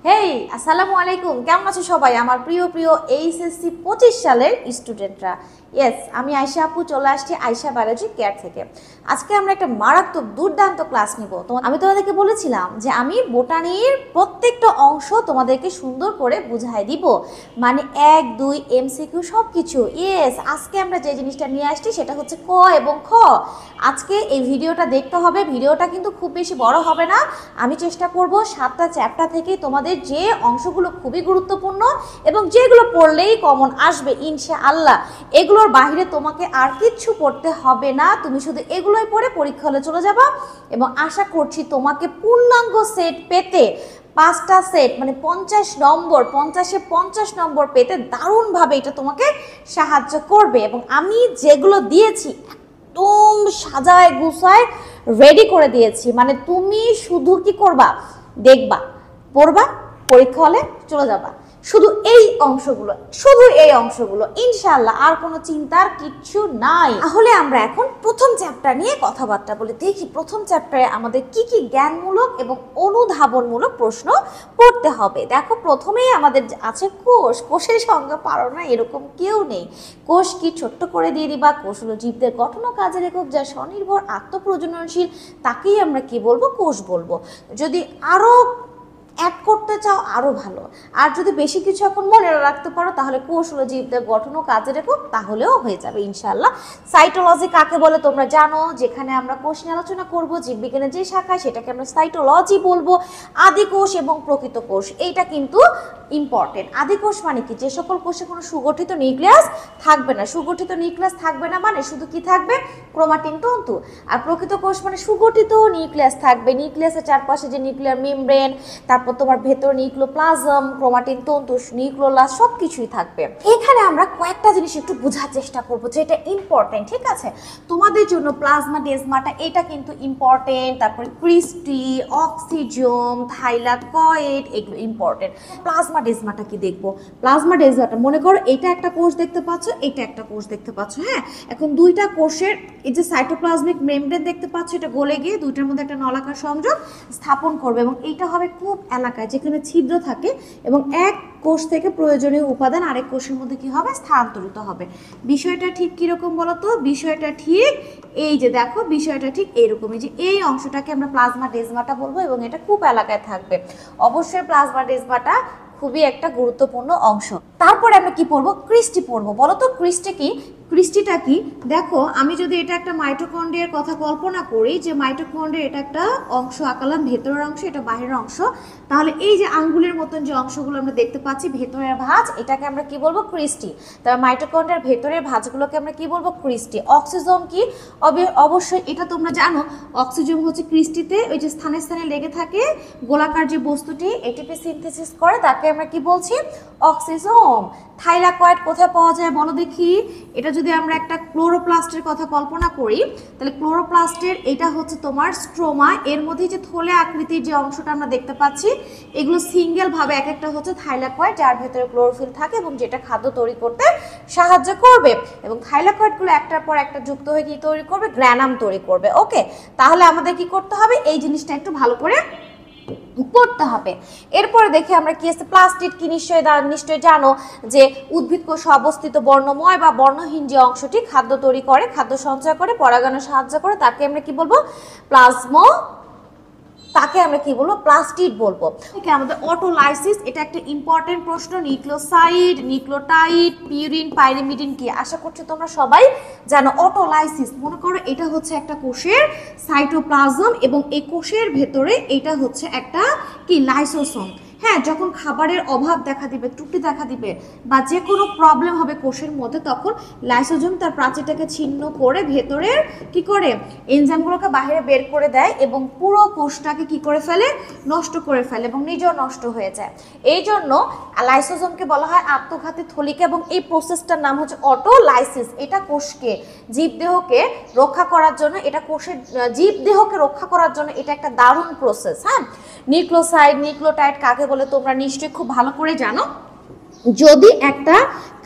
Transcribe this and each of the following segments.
হেই, আসসালামু আলাইকুম। কেমন আছো সবাই আমার প্রিয় প্রিয় এইচএসসি 25 সালের স্টুডেন্টরা? ইয়েস, আমি আয়শা আপু চলে আসছি আয়শা বায়োলজি কেয়ার থেকে। আজকে আমরা একটা মারাত্মক দুর্দান্ত ক্লাস নিব। আমি তোমাদেরকে বলেছিলাম যে আমি বোটানির প্রত্যেকটা অংশ তোমাদেরকে সুন্দর করে বুঝাই দিব, মানে 1 2 এমসিকিউ সব কিছু। ইয়েস, আজকে আমরা যে জিনিসটা নিয়ে আসছি সেটা হচ্ছে ক এবং খ। আজকে এই ভিডিওটা দেখতে হবে। ভিডিওটা কিন্তু খুব বেশি বড় হবে না। আমি চেষ্টা করব 7টা চ্যাপ্টার থেকে তোমাদের যে অংশগুলো খুবই গুরুত্বপূর্ণ এবং যেগুলো পড়লেই কমন আসবে ইনশাআল্লাহ, এগুলোর বাইরে তোমাকে আর কিচ্ছু পড়তে হবে না। তুমি শুধু এগুলোই পড়ে পরীক্ষা হলে চলে যাবা এবং আশা করছি তোমাকে পূর্ণাঙ্গ সেট পেতে, 5টা সেট মানে 50 নম্বর, 50-এ 50 নম্বর পেতে দারুণভাবে এটা তোমাকে সাহায্য করবে। এবং আমি যেগুলো দিয়েছি একদম সাজায় গুছায় রেডি করে দিয়েছি, মানে তুমি শুধু কি করবা, দেখবা, পড়বা, পরীক্ষা হলে চলে যাবা। শুধু এই অংশগুলো, শুধু এই অংশগুলো, ইনশাআল্লাহ আর কোনো চিন্তার কিচ্ছু নাই। তাহলে আমরা এখন প্রথম চ্যাপ্টার নিয়ে কথাবার্তা বলি। দেখি প্রথম চ্যাপ্টারে আমাদের কি কি জ্ঞানমূলক এবং অনুধাবনমূলক প্রশ্ন পড়তে হবে। দেখো, প্রথমেই আমাদের আছে কোষ। কোষের সংজ্ঞা পারো না এরকম কেউ নেই। কোষ কি ছোট্ট করে দিয়ে দিবা। কোষ হলো জীবদের গঠন ও কাজের একক, যা স্বনির্ভর আত্মপ্রজননশীল, তাকেই আমরা কি বলবো, কোষ বলবো। যদি আরো অ্যাড করতে চাও আরও ভালো, আর যদি বেশি কিছু এখন মনে রাখতে পারো তাহলে কোষ হলো জীবদের গঠন ও কাজের একক, তাহলেও হয়ে যাবে ইনশাআল্লাহ। সাইটোলজি কাকে বলে তোমরা জানো, যেখানে আমরা কোষ নিয়ে আলোচনা করব। জীববিজ্ঞানের যে শাখায় সেটাকে আমরা সাইটোলজি বলবো। আদি কোষ এবং প্রকৃত কোষ, এইটা কিন্তু ইম্পর্টেন্ট। আদি কোষ মানে কি, যে সকল কোষে কোনো সুগঠিত নিউক্লিয়াস থাকবে না। সুগঠিত নিউক্লিয়াস থাকবে না মানে শুধু কি থাকবে, ক্রোমাটিন তন্তু। আর প্রকৃত কোষ মানে সুগঠিত নিউক্লিয়াস থাকবে। নিউক্লিয়াসের চারপাশে যে নিউক্লিয়ার মেমব্রেন, তারপর তোমার ভেতর নিউক্লিওপ্লাজম, ক্রোমাটিন তন্তু, নিউক্লিওলাস সব কিছুই থাকবে। এখানে আমরা কয়েকটা জিনিস একটু বোঝার চেষ্টা করবো যে এটা ইম্পর্টেন্ট, ঠিক আছে তোমাদের জন্য। প্লাজমা ডেজমাটা এটা কিন্তু ইম্পর্টেন্ট। তারপরে ক্রিস্টি, অক্সিজোম, থাইলাকয়েড, এগুলো ইম্পর্টেন্ট। প্লাজমা ডেজমাটা কি দেখবো, প্লাজমা ডেজমাটা মনে করো এটা একটা কোষ দেখতে পাচ্ছ, এটা একটা কোষ দেখতে পাচ্ছ। হ্যাঁ, এখন দুইটা কোষের এই যে সাইটোপ্লাজমিক মেমব্রেন দেখতে পাচ্ছ, এটা গলে গিয়ে দুইটার মধ্যে একটা নলাকার সংযোগ স্থাপন করবে এবং এইটা হবে খুব এলাকায় যেখানে ছিদ্র থাকে এবং এক কোষ থেকে প্রয়োজনীয় উপাদান আরেক কোষের মধ্যে কি হবে, স্থানান্তরিত হবে। বিষয়টা ঠিক কিরকম বলো তো, বিষয়টা ঠিক এই যে দেখো, বিষয়টা ঠিক এইরকমই, যে এই অংশটাকে আমরা প্লাজমা ডেজমাটা বলবো এবং এটা খুব এলাকায় থাকবে। অবশ্যই প্লাজমা ডেজমাটা খুবই একটা গুরুত্বপূর্ণ অংশ। তারপরে আমরা কি পড়বো, ক্রিস্টি পড়বো। বলো তো ক্রিস্টি কি, ক্রিস্টিটা কি? দেখো, আমি যদি এটা একটা মাইটোকন্ড্রিয়ার কথা কল্পনা করি, যে মাইটোকন্ড্রিয়া এটা একটা অংশ আঁকালাম, ভেতরের অংশ, এটা বাইরের অংশ, তাহলে এই যে আঙ্গুলের মতন যে অংশগুলো আমরা দেখতে পাচ্ছি, ভেতরের ভাঁজ, এটাকে আমরা কি বলবো, ক্রিস্টি। তারপর মাইটোকন্ড্রিয়ার ভেতরের ভাঁজগুলোকে আমরা কি বলবো, ক্রিস্টি। অক্সিজোম কি, অবশ্যই এটা তোমরা জানো, অক্সিজোম হচ্ছে ক্রিস্টিতে ওই যে স্থানে স্থানে লেগে থাকে গোলাকার যে বস্তুটি এটিপি সিনথেসিস করে, তাকে আমরা কি বলছি, অক্সিজোম। থাইলাকয়েড কোথায় পাওয়া যায় বলো দেখি। এটা যদি আমরা একটা ক্লোরোপ্লাস্টের কথা কল্পনা করি, তাহলে ক্লোরোপ্লাস্টের এটা হচ্ছে তোমার স্ট্রোমা, এর মধ্যে যে থলে আকৃতির যে অংশটা আমরা দেখতে পাচ্ছি, এগুলো সিঙ্গেল ভাবে এক একটা হচ্ছে থাইলাকয়েড, যার ভেতরে ক্লোরোফিল থাকে এবং যেটা খাদ্য তৈরি করতে সাহায্য করবে। এবং থাইলাকয়েডগুলো একটার পর একটা যুক্ত হয়ে কি তৈরি করবে, গ্র্যানাম তৈরি করবে। ওকে, তাহলে আমাদের কি করতে হবে, এই জিনিসটা একটু ভালো করে পড়তে হবে। এরপরে দেখে আমরা কি আছে, প্লাস্টিড কি নিশ্চয়ই জানো, যে উদ্ভিদ কোষে অবস্থিত বর্ণময় বা বর্ণহীন যে অংশটি খাদ্য তৈরি করে, খাদ্য সঞ্চয় করে, পরাগায়নে সাহায্য করে, তাকে আমরা কি বলবো, প্লাজমো, তাকে আমরা কি বলবো, প্লাস্টিড বলবো। ওকে, আমাদের অটোলাইসিস, এটা একটা ইম্পর্টেন্ট প্রশ্ন। নিউক্লিওসাইড, নিউক্লিওটাইড, পিউরিন, পাইরিমিডিন কি, আশা করছি তোমরা সবাই জানো। অটোলাইসিস মনে করো এটা হচ্ছে একটা কোষের সাইটোপ্লাজম এবং এই কোষের ভেতরে এটা হচ্ছে একটা কি, লাইসোসোম। হ্যাঁ, যখন খাবারের অভাব দেখা দিবে, ত্রুটি দেখা দিবে বা যে কোনো প্রবলেম হবে কোষের মধ্যে, তখন লাইসোজোম তার প্রাচীরটাকে ছিন্ন করে ভেতরের কি করে, এনজাইমগুলোকে বাইরে বের করে দেয় এবং পুরো কোষটাকে কি করে ফেলে, নষ্ট করে ফেলে এবং নিজেও নষ্ট হয়ে যায়। এই জন্য লাইসোজোমকে বলা হয় আত্মঘাতী থলিকা এবং এই প্রসেসটার নাম হচ্ছে অটোলাইসিস। এটা কোষকে, জীবদেহকে রক্ষা করার জন্য, এটা কোষের জীবদেহকে রক্ষা করার জন্য এটা একটা দারুণ প্রসেস। হ্যাঁ, নিউক্লিওসাইড, নিউক্লিওটাইড কাকে বলে তোমরা নিশ্চয়ই খুব ভালো করে জানো। যদি একটা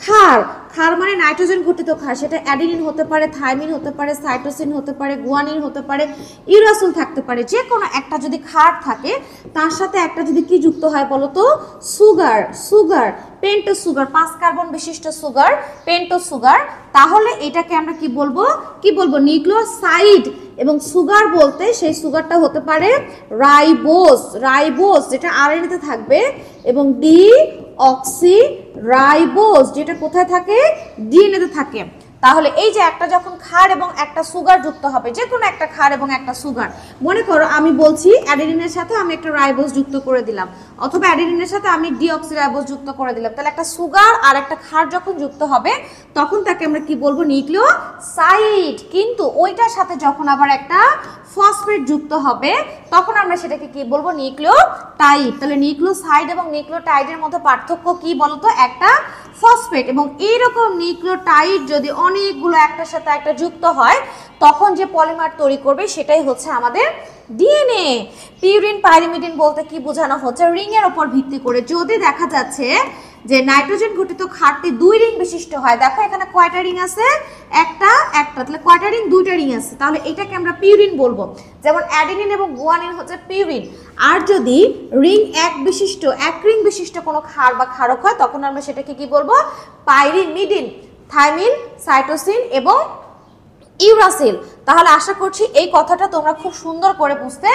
ক্ষার, ক্ষার মানে নাইট্রোজেন ঘটিত ক্ষার, সেটা অ্যাডিনিন হতে পারে, থাইমিন হতে পারে, সাইটোসিন হতে পারে, গুয়ানিন হতে পারে, ইউরাসিল থাকতে পারে, যে কোনো একটা যদি ক্ষার থাকে তার সাথে একটা যদি কি যুক্ত হয় বলো তো, সুগার, সুগার, পেন্টো সুগার, 5 কার্বন বিশিষ্ট সুগার, পেন্টো সুগার, তাহলে এটাকে আমরা কি বলবো, কি বলবো, নিউক্লিওসাইড। এবং সুগার বলতে সেই সুগারটা হতে পারে রাইবোজ, রাইবোজ যেটা আরএনএতে থাকবে, এবং ডি অক্সি রাইবোজ যেটা কোথায় থাকে, ডিএনএতে থাকে। তাহলে এই যে একটা যখন ক্ষার এবং একটা সুগার যুক্ত হবে, যে কোনো একটা ক্ষার এবং একটা সুগার, মনে করো আমি বলছি অ্যাডেনিনের সাথে আমি একটা রাইবোজ যুক্ত করে দিলাম, অথবা অ্যাডেনিনের সাথে আমি ডিঅক্সিরাইবোজ যুক্ত করে দিলাম, তাহলে একটা সুগার আর একটা ক্ষার যখন যুক্ত হবে তখন তাকে আমরা কি বলবো, নিউক্লিওসাইড। কিন্তু ওইটার সাথে যখন আবার একটা ফসফেট যুক্ত হবে তখন আমরা সেটাকে কি বলবো, নিউক্লিওটাইড। তাহলে নিউক্লিওসাইড এবং নিউক্লিওটাইডের মধ্যে পার্থক্য কি বলতো, একটা ফসফেট। এবং এইরকম নিউক্লিওটাইড যদি অনেকগুলো একটার সাথে একটা যুক্ত হয় তখন যে পলিমার তৈরি করবে সেটাই হচ্ছে আমাদের ডিএনএ। পিউরিন পাইরিমিডিন বলতে কি বোঝানো হচ্ছে, রিং এর উপর ভিত্তি করে যদি দেখা যাচ্ছে যে নাইট্রোজেন ঘটিত ক্ষারটি 2 রিং বিশিষ্ট হয়, দেখো এখানে কয়টা রিং আছে, একটা, তাহলে কয়টা রিং, 2টা রিং আছে, তাহলে এটাকে আমরা পিউরিন বলবো। যেমন অ্যাডেনিন এবং গুয়ানিন হচ্ছে পিউরিন। আর যদি রিং 1 বিশিষ্ট, 1 রিং বিশিষ্ট কোনো ক্ষার বা ক্ষারক হয় তখন আমরা সেটাকে কি বলবো, পাইরিমিডিন, থাইমিন, সাইটোসিন এবং ইউরাসিল। তাহলে আশা করছি এই কথাটা তোমরা খুব সুন্দর করে বুঝতে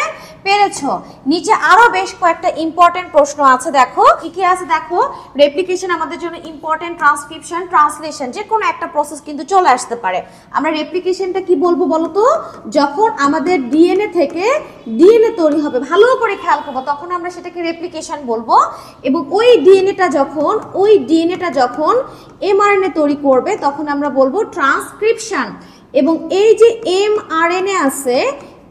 পেরেছো। নিচে আরো বেশ কয়েকটা ইম্পর্টেন্ট প্রশ্ন আছে, দেখো কি কি আছে, দেখো রেপ্লিকেশন আমাদের জন্য ইম্পর্টেন্ট, ট্রান্সক্রিপশন, ট্রান্সলেশন, যে কোনো একটা প্রসেস কিন্তু চলে আসতে পারে। আমরা রেপ্লিকেশনটা কি বলবো বলো তো, যখন আমাদের ডিএনএ থেকে ডিএনএ তৈরি হবে, ভালো করে খেয়াল করবো, তখন আমরা সেটাকে রেপ্লিকেশন বলবো। এবং ওই ডিএনএটা যখন এমআরএনএ তৈরি করবে তখন আমরা বলবো ট্রান্সক্রিপশন। এবং এই যে এমআরএনএ আছে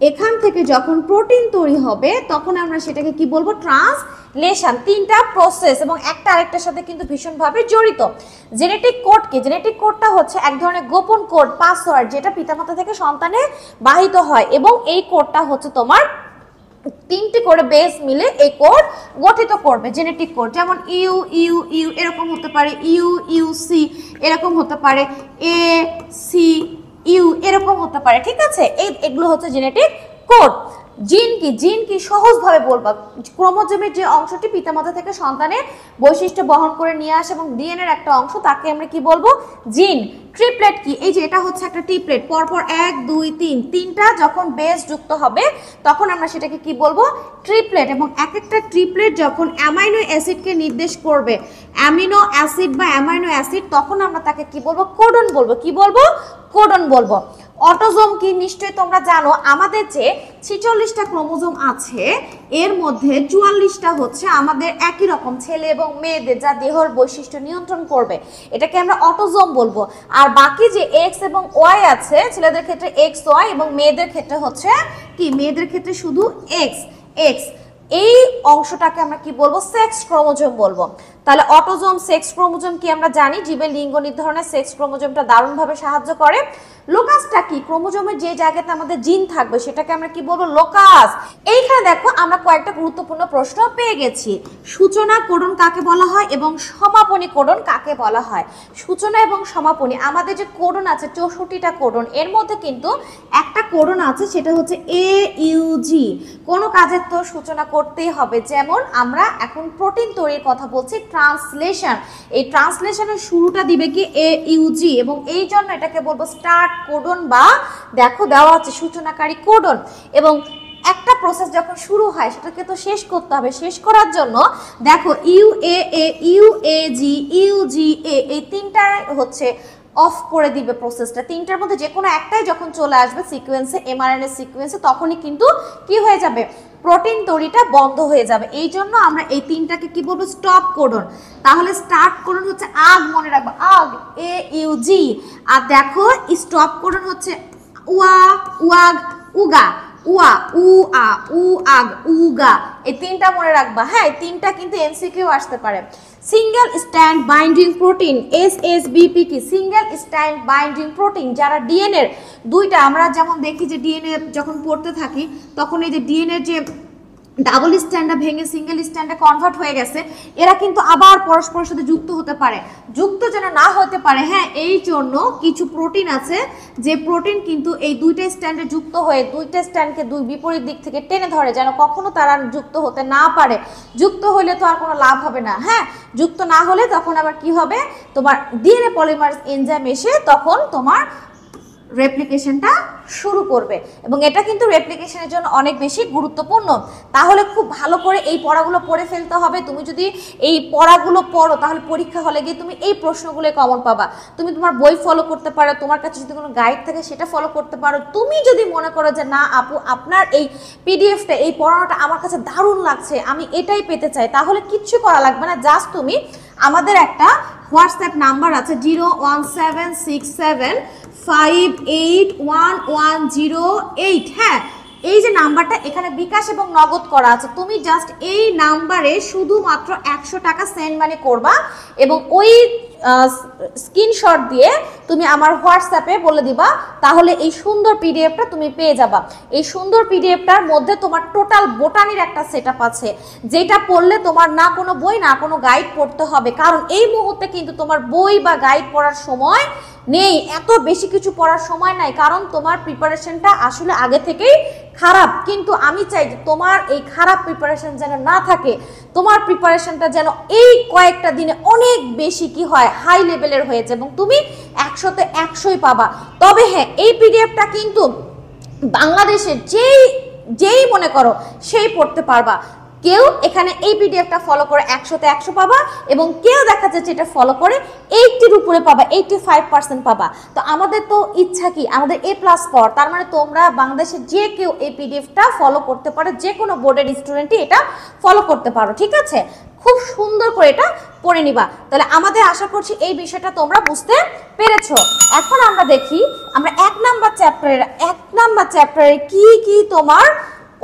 এখান থেকে যখন প্রোটিন তৈরি হবে তখন আমরা সেটাকে কি বলবো, ট্রান্সলেশন। 3টা প্রসেস এবং একটা আরেকটার সাথে কিন্তু ভীষণভাবে জড়িত। জেনেটিক কোড কি, জেনেটিক কোডটা হচ্ছে এক ধরনের গোপন কোড, পাসওয়ার্ড, যেটা পিতামাতা থেকে সন্তানে বাহিত হয়। এবং এই কোডটা হচ্ছে তোমার 3টি করে বেস মিলে এই কোড গঠিত করবে, জেনেটিক কোড। যেমন ইউ ইউ ইউ এরকম হতে পারে, ইউ ইউ সি এরকম হতে পারে, এ সি ইউ এরকম হতে পারে, ঠিক আছে। এগুলো হচ্ছে জেনেটিক কোড। জিন কি, জিন কি সহজভাবে বলবা, ক্রোমোজোমের যে অংশটি পিতামাতা থেকে সন্তানের বৈশিষ্ট্য বহন করে নিয়ে আসে এবং ডিএনএ এর একটা অংশ, তাকে আমরা কি বলবো, জিন। ট্রিপলেট কি, এই যে এটা হচ্ছে একটা ট্রিপলেট, পরপর 1 2 3 3টা যখন বেস যুক্ত হবে তখন আমরা সেটাকে কি বলবো, ট্রিপলেট। এবং এক একটা ট্রিপলেট যখন অ্যামাইনো অ্যাসিডকে নির্দেশ করবে, অ্যামিনো অ্যাসিড বা অ্যামাইনো অ্যাসিড, তখন আমরা তাকে কি বলবো, কোডন বলবো। কি বলবো, কোডন বলবো। অটোজোম কি নিশ্চয়ই তোমরা জানো, আমাদের যে 46টা ক্রোমোজোম আছে এর মধ্যে 44টা হচ্ছে আমাদের একই রকম, ছেলে এবং মেয়েদের, যা দেহর বৈশিষ্ট্য নিয়ন্ত্রণ করবে, এটাকে আমরা অটোজোম বলবো। আর বাকি যে এক্স এবং ওয়াই আছে, ছেলেদের ক্ষেত্রে এক্স ওয়াই এবং মেয়েদের ক্ষেত্রে হচ্ছে কি, মেয়েদের ক্ষেত্রে শুধু এক্স এক্স, এই অংশটাকে আমরা কি বলবো, সেক্স ক্রোমোজোম বলবো। তাহলে অটোজোম, সেক্স ক্রোমোজোম কি আমরা জানি, জীবের লিঙ্গ নির্ধারণে সেক্স ক্রোমোজোমটা দারুণভাবে সাহায্য করে। লোকাসটা কি, ক্রোমোজোমের যে জায়গাতে আমাদের জিন থাকবে সেটাকে আমরা কি বলবো, লোকাস। এইখানে দেখো আমরা কয়েকটা গুরুত্বপূর্ণ প্রশ্ন পেয়ে গেছি। সূচনা কোডন কাকে বলা হয় এবং সমাপনী কোডন কাকে বলা হয়। সূচনা এবং সমাপনী, আমাদের যে কোডন আছে 64টা কোডন, এর মধ্যে কিন্তু একটা কোডন আছে সেটা হচ্ছে AUG। কোনো কাজের তো সূচনা করতেই হবে, যেমন আমরা এখন প্রোটিন তৈরির কথা বলছি, ট্রান্সলেশন। এই ট্রান্সলেশনের শুরুটা দিবে কি, AUG, এবং এই জন্য এটাকে বলবো স্টার্ট কোডন, বা দেখো দেওয়া আছে সূচনাকারী কোডন। এবং একটা প্রসেস যখন শুরু হয় সেটাকে তো শেষ করতে হবে, শেষ করার জন্য দেখো UAA, UAG, UGA এই 3টা হচ্ছে অফ করে দিবে প্রসেসটা। 3টার মধ্যে যে কোনো একটাই যখন চলে আসবে সিকোয়েন্সে, এমআরএনএ সিকোয়েন্সে, তখনই কিন্তু কি হয়ে যাবে, প্রোটিন তৈরিটা বন্ধ হয়ে যাবে। এই জন্য আমরা এই 3টাকে কি বলবো, স্টপ কোডন। তাহলে স্টার্ট কোডন হচ্ছে আগ, মনে রাখবো আগ, AUG। আর দেখো স্টপ কোডন হচ্ছে উয়া, উয়াগ, উগা, উয়া, উ আ, উ আগ, উগা। এই 3টা মনে রাখবা, হ্যাঁ 3টা কিন্তু এমসিকিউ আসতে পারে। Single stand binding protein, SSBP কি, সিঙ্গেল স্ট্যান্ড বাইন্ডিং প্রোটিন, যারা ডিএনএ এর 2টা, আমরা যেমন দেখি যে ডিএনএ যখন পড়তে থাকি তখন এই যে ডিএনএ যে ডাবল স্ট্যান্ডে ভেঙে সিঙ্গেল স্ট্যান্ডে কনভার্ট হয়ে গেছে, এরা কিন্তু আবার পরস্পরের সাথে যুক্ত হতে পারে। যুক্ত যেন না হতে পারে, হ্যাঁ, এই জন্য কিছু প্রোটিন আছে যে প্রোটিন কিন্তু এই দুইটা স্ট্যান্ডে যুক্ত হয়ে দুইটা স্ট্যান্ডকে দুই বিপরীত দিক থেকে টেনে ধরে, যেন কখনো তারা যুক্ত হতে না পারে। যুক্ত হলে তো আর কোনো লাভ হবে না, হ্যাঁ, যুক্ত না হলে তখন আবার কি হবে, তোমার ডিএনএ পলিমারেজ এনজাইম এসে তখন তোমার রেপ্লিকেশনটা শুরু করবে, এবং এটা কিন্তু রেপ্লিকেশনের জন্য অনেক বেশি গুরুত্বপূর্ণ। তাহলে খুব ভালো করে এই পড়াগুলো পড়ে ফেলতে হবে। তুমি যদি এই পড়াগুলো পড়ো তাহলে পরীক্ষা হলে গিয়ে তুমি এই প্রশ্নগুলো কমন পাবা। তুমি তোমার বই ফলো করতে পারো, তোমার কাছে যদি কোনো গাইড থাকে সেটা ফলো করতে পারো। তুমি যদি মনে করো যে না আপু আপনার এই পিডিএফটা, এই পড়ানোটা আমার কাছে দারুণ লাগছে, আমি এটাই পেতে চাই, তাহলে কিচ্ছু করা লাগবে না। জাস্ট তুমি আমাদের একটা হোয়াটসঅ্যাপ নাম্বার আছে 01767581108, হ্যাঁ, এই যে নাম্বারটা এখানে বিকাশ এবং নগদ করা আছে, তুমি জাস্ট এই নাম্বারে শুধুমাত্র 100 টাকা সেন্ড মানি করবা এবং ওই স্ক্রিনশট দিয়ে তুমি আমার হোয়াটসঅ্যাপে বলে দিবা, তাহলে এই সুন্দর পিডিএফটা তুমি পেয়ে যাবা। এই সুন্দর পিডিএফটার মধ্যে তোমার টোটাল বোটানির একটা সেটআপ আছে, যেটা পড়লে তোমার না কোনো বই না কোনো গাইড পড়তে হবে, কারণ এই মুহূর্তে কিন্তু তোমার বই বা গাইড পড়ার সময় নেই, এত বেশি কিছু পড়ার সময় নাই, কারণ তোমার প্রিপারেশনটা আসলে আগে থেকেই খারাপ। কিন্তু আমি চাই যে তোমার এই খারাপ প্রিপারেশন যেন না থাকে, তোমার প্রিপারেশনটা যেন এই কয়েকটা দিনে অনেক বেশি কি হয়, হাই লেভেলের হয়েছে এবং তুমি 100তে 100ই পাবা। তবে হ্যাঁ, এই পিডিএফটা কিন্তু বাংলাদেশের যেই মনে করো সেই পড়তে পারবা। কেউ এখানে এই পিডিএফটা ফলো করে 100তে 100 পাবা, এবং কেউ দেখা যাচ্ছে এটা ফলো করে 80-র উপরে পাবা, 85% পাবা। তো আমাদের তো ইচ্ছা কি, আমাদের A+ পাওয়ার, তার মানে তোমরা বাংলাদেশের যে কেউ এই পিডিএফটা ফলো করতে পারো, যে কোনো বোর্ডের স্টুডেন্টই এটা ফলো করতে পারো, ঠিক আছে? খুব সুন্দর করে এটা পড়ে নিবা। তাহলে আমাদের আশা করছি এই বিষয়টা তোমরা বুঝতে পেরেছো। এখন আমরা দেখি আমরা 1 নাম্বার চ্যাপ্টারে কি তোমার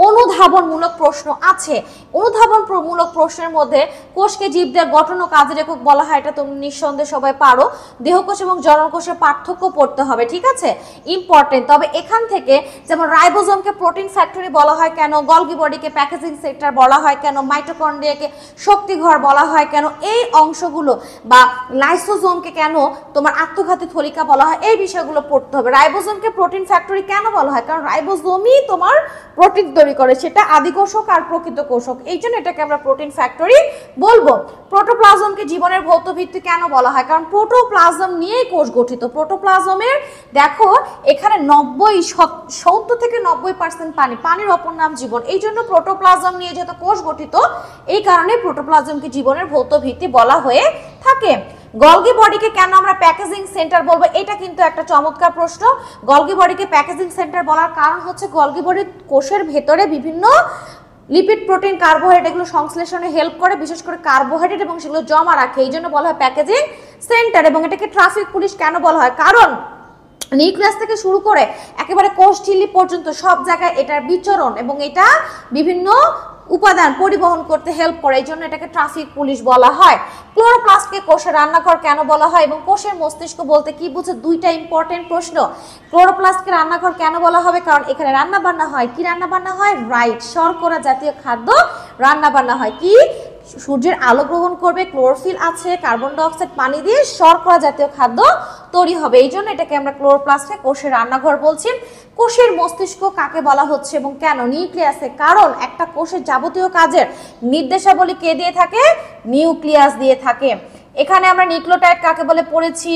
অনুধাবনমূলক প্রশ্ন আছে। অনুধাবনমূলক প্রশ্নের মধ্যে কোষকে জীবদের গঠন ও কাজের একক বলা হয়, এটা তুমি নিঃসন্দেহে সবাই পারো। দেহকোষ এবং জননকোষের পার্থক্য পড়তে হবে, ঠিক আছে, ইম্পর্টেন্ট। তবে এখান থেকে যেমন রাইবোজোমকে প্রোটিন ফ্যাক্টরি বলা হয় কেন, গলগি বডিকে প্যাকেজিং সেক্টর বলা হয় কেন, মাইটোকন্ড্রিয়াকে শক্তিঘর বলা হয় কেন, এই অংশগুলো, বা লাইসোজোমকে কেন তোমার আত্মঘাতী থলিকা বলা হয়, এই বিষয়গুলো পড়তে হবে। রাইবোজোমকে প্রোটিন ফ্যাক্টরি কেন বলা হয়, কারণ রাইবোজোমই তোমার প্রোটিন তৈরি করে, সেটা আদি কোষক আর প্রকৃত কোষক, এই জন্য এটাকে আমরা প্রোটিন ফ্যাক্টরি বলবো। প্রোটোপ্লাজমকে জীবনের ভৌত ভিত্তি কেন বলা হয়, কারণ প্রোটোপ্লাজম নিয়েই কোষ গঠিত। প্রোটোপ্লাজমের দেখো এখানে 70 থেকে 90% পানির অপর নাম জীবন, এই জন্য প্রোটোপ্লাজম নিয়ে যেহেতু কোষ গঠিত, এই কারণে প্রোটোপ্লাজমকে জীবনের ভৌত ভিত্তি বলা হয়ে থাকে। গলগি বডিকে কেন আমরা প্যাকেজিং সেন্টার বলবো, এটা কিন্তু একটা চমৎকার প্রশ্ন। গলগি বডিকে প্যাকেজিং সেন্টার বলার কারণ হচ্ছে গলগি বডির কোষের ভেতরে বিভিন্ন লিপিড, প্রোটিন, কার্বোহাইড্রেট এগুলো সংশ্লেষণে হেল্প করে, বিশেষ করে কার্বোহাইড্রেট, এবং সেগুলো জমা রাখে, এই জন্য বলা হয় প্যাকেজিং সেন্টার। এবং এটাকে ট্রাফিক পুলিশ কেন বলা হয়, কারণ নিউক্লিয়াস থেকে শুরু করে একেবারে কোষ ঝিল্লি পর্যন্ত সব জায়গায় এটার বিচরণ এবং এটা বিভিন্ন উপাদান পরিবহন করতে হেল্প করে, এই জন্য এটাকে ট্রাফিক পুলিশ বলা হয়। ক্লোরোপ্লাস্টকে কোষের রান্নাঘর কেন বলা হয় এবং কোষের মস্তিষ্ক বলতে কি বুঝে, দুইটা ইম্পর্টেন্ট প্রশ্ন। ক্লোরোপ্লাস্টকে রান্নাঘর কেন বলা হবে, কারণ এখানে রান্না বান্না হয়। কি রান্না বান্না হয়? রাইট, শর্করা জাতীয় খাদ্য রান্না বান্না হয়। কি? সূর্যের আলো গ্রহণ করবে, ক্লোরোফিল আছে, কার্বন ডাইঅক্সাইড পানি দিয়ে শর্করা জাতীয় খাদ্য তৈরি হবে, এই জন্য এটাকে আমরা ক্লোরোপ্লাস্টকে কোষের রান্নাঘর বলছি। কোষের মস্তিষ্ক কাকে বলা হচ্ছে এবং কেন? নিউক্লিয়াসে, কারণ একটা কোষের যাবতীয় কাজের নির্দেশাবলী কে দিয়ে থাকে? নিউক্লিয়াস দিয়ে থাকে। এখানে আমরা নিউক্লিওটাইড কাকে বলে পড়েছি।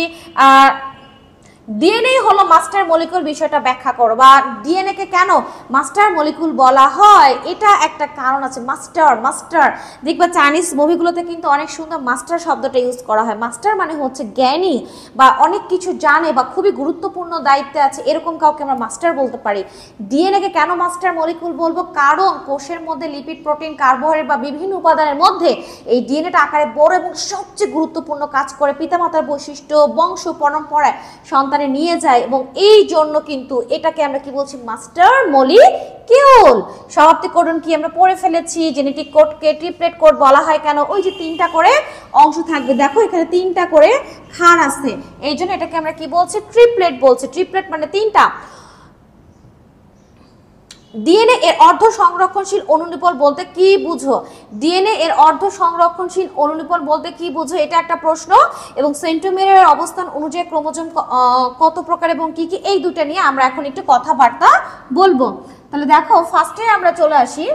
ডিএনএ হলো মাস্টার মলিকুল, বিষয়টা ব্যাখ্যা করো, বা ডিএনএ কে কেন মাস্টার মলিকুল বলা হয়, এটা একটা কারণ আছে। মাস্টার দেখবা চাইনিজ মুভিগুলোতে কিন্তু অনেক সুন্দর মাস্টার শব্দটা ইউজ করা হয়। মাস্টার মানে হচ্ছে জ্ঞানী বা অনেক কিছু জানে বা খুবই গুরুত্বপূর্ণ দায়িত্বে আছে, এরকম কাউকে আমরা মাস্টার বলতে পারি। ডিএনএ কে কেন মাস্টার মলিকুল বলবো, কারণ কোষের মধ্যে লিপিড, প্রোটিন, কার্বোহাইড্রেট বা বিভিন্ন উপাদানের মধ্যে এই ডিএনএটা আকারে বড় এবং সবচেয়ে গুরুত্বপূর্ণ কাজ করে। পিতামাতার বৈশিষ্ট্য, বংশ পরম্পরায় সন্তান নিয়ে যায়, এবং এই জন্য কিন্তু এটাকে আমরা কি বলছি? Master molecule. সমাপ্তি কোডন কি আমরা পড়ে ফেলেছি। জেনেটিক কোডকে ট্রিপলেট কোড বলা হয় কেন? ওই যে 3টা করে অংশ থাকবে, দেখো এখানে 3টা করে খান আছে, এই জন্য এটাকে আমরা কি বলছি? ট্রিপলেট বলছি। ট্রিপলেট মানে 3টা। ডিএনএ এর অর্ধ সংরক্ষণশীল অনুলিপন বলতে কি বুঝো? ডিএনএ এর অর্ধ সংরক্ষণশীল অনুলিপন বলতে কি বুঝো, এটা একটা প্রশ্ন। এবং সেন্ট্রোমিয়ারের অবস্থান অনুযায়ী ক্রোমোজোম কত প্রকার এবং কি কি, এই দুটো নিয়ে আমরা এখন একটু কথাবার্তা বলবো। তাহলে দেখো ফার্স্টে আমরা চলে আসি,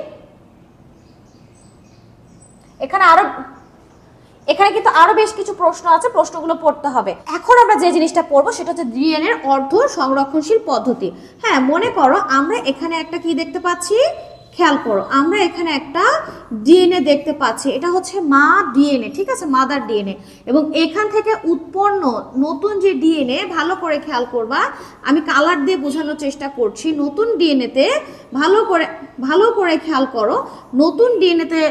এখানে কিন্তু আরো বেশ কিছু প্রশ্ন আছে, প্রশ্নগুলো পড়তে হবে। এখন আমরা যে জিনিসটা পড়বো সেটা হচ্ছে ডিএনএ এর অর্ধ সংরক্ষণশীল পদ্ধতি। হ্যাঁ, মনে করো আমরা এখানে একটা কি দেখতে পাচ্ছি, খেয়াল করো, আমরা এখানে একটা ডিএনএ দেখতে পাচ্ছি, এটা হচ্ছে মা ডিএনএ, ঠিক আছে, মাদার ডিএনএ। এবং এখান থেকে উৎপন্ন নতুন যে ডিএনএ, ভালো করে খেয়াল করবা, আমি কালার দিয়ে বোঝানোর চেষ্টা করছি। নতুন ডিএনএতে ভালো করে খেয়াল করো, নতুন ডিএনএতে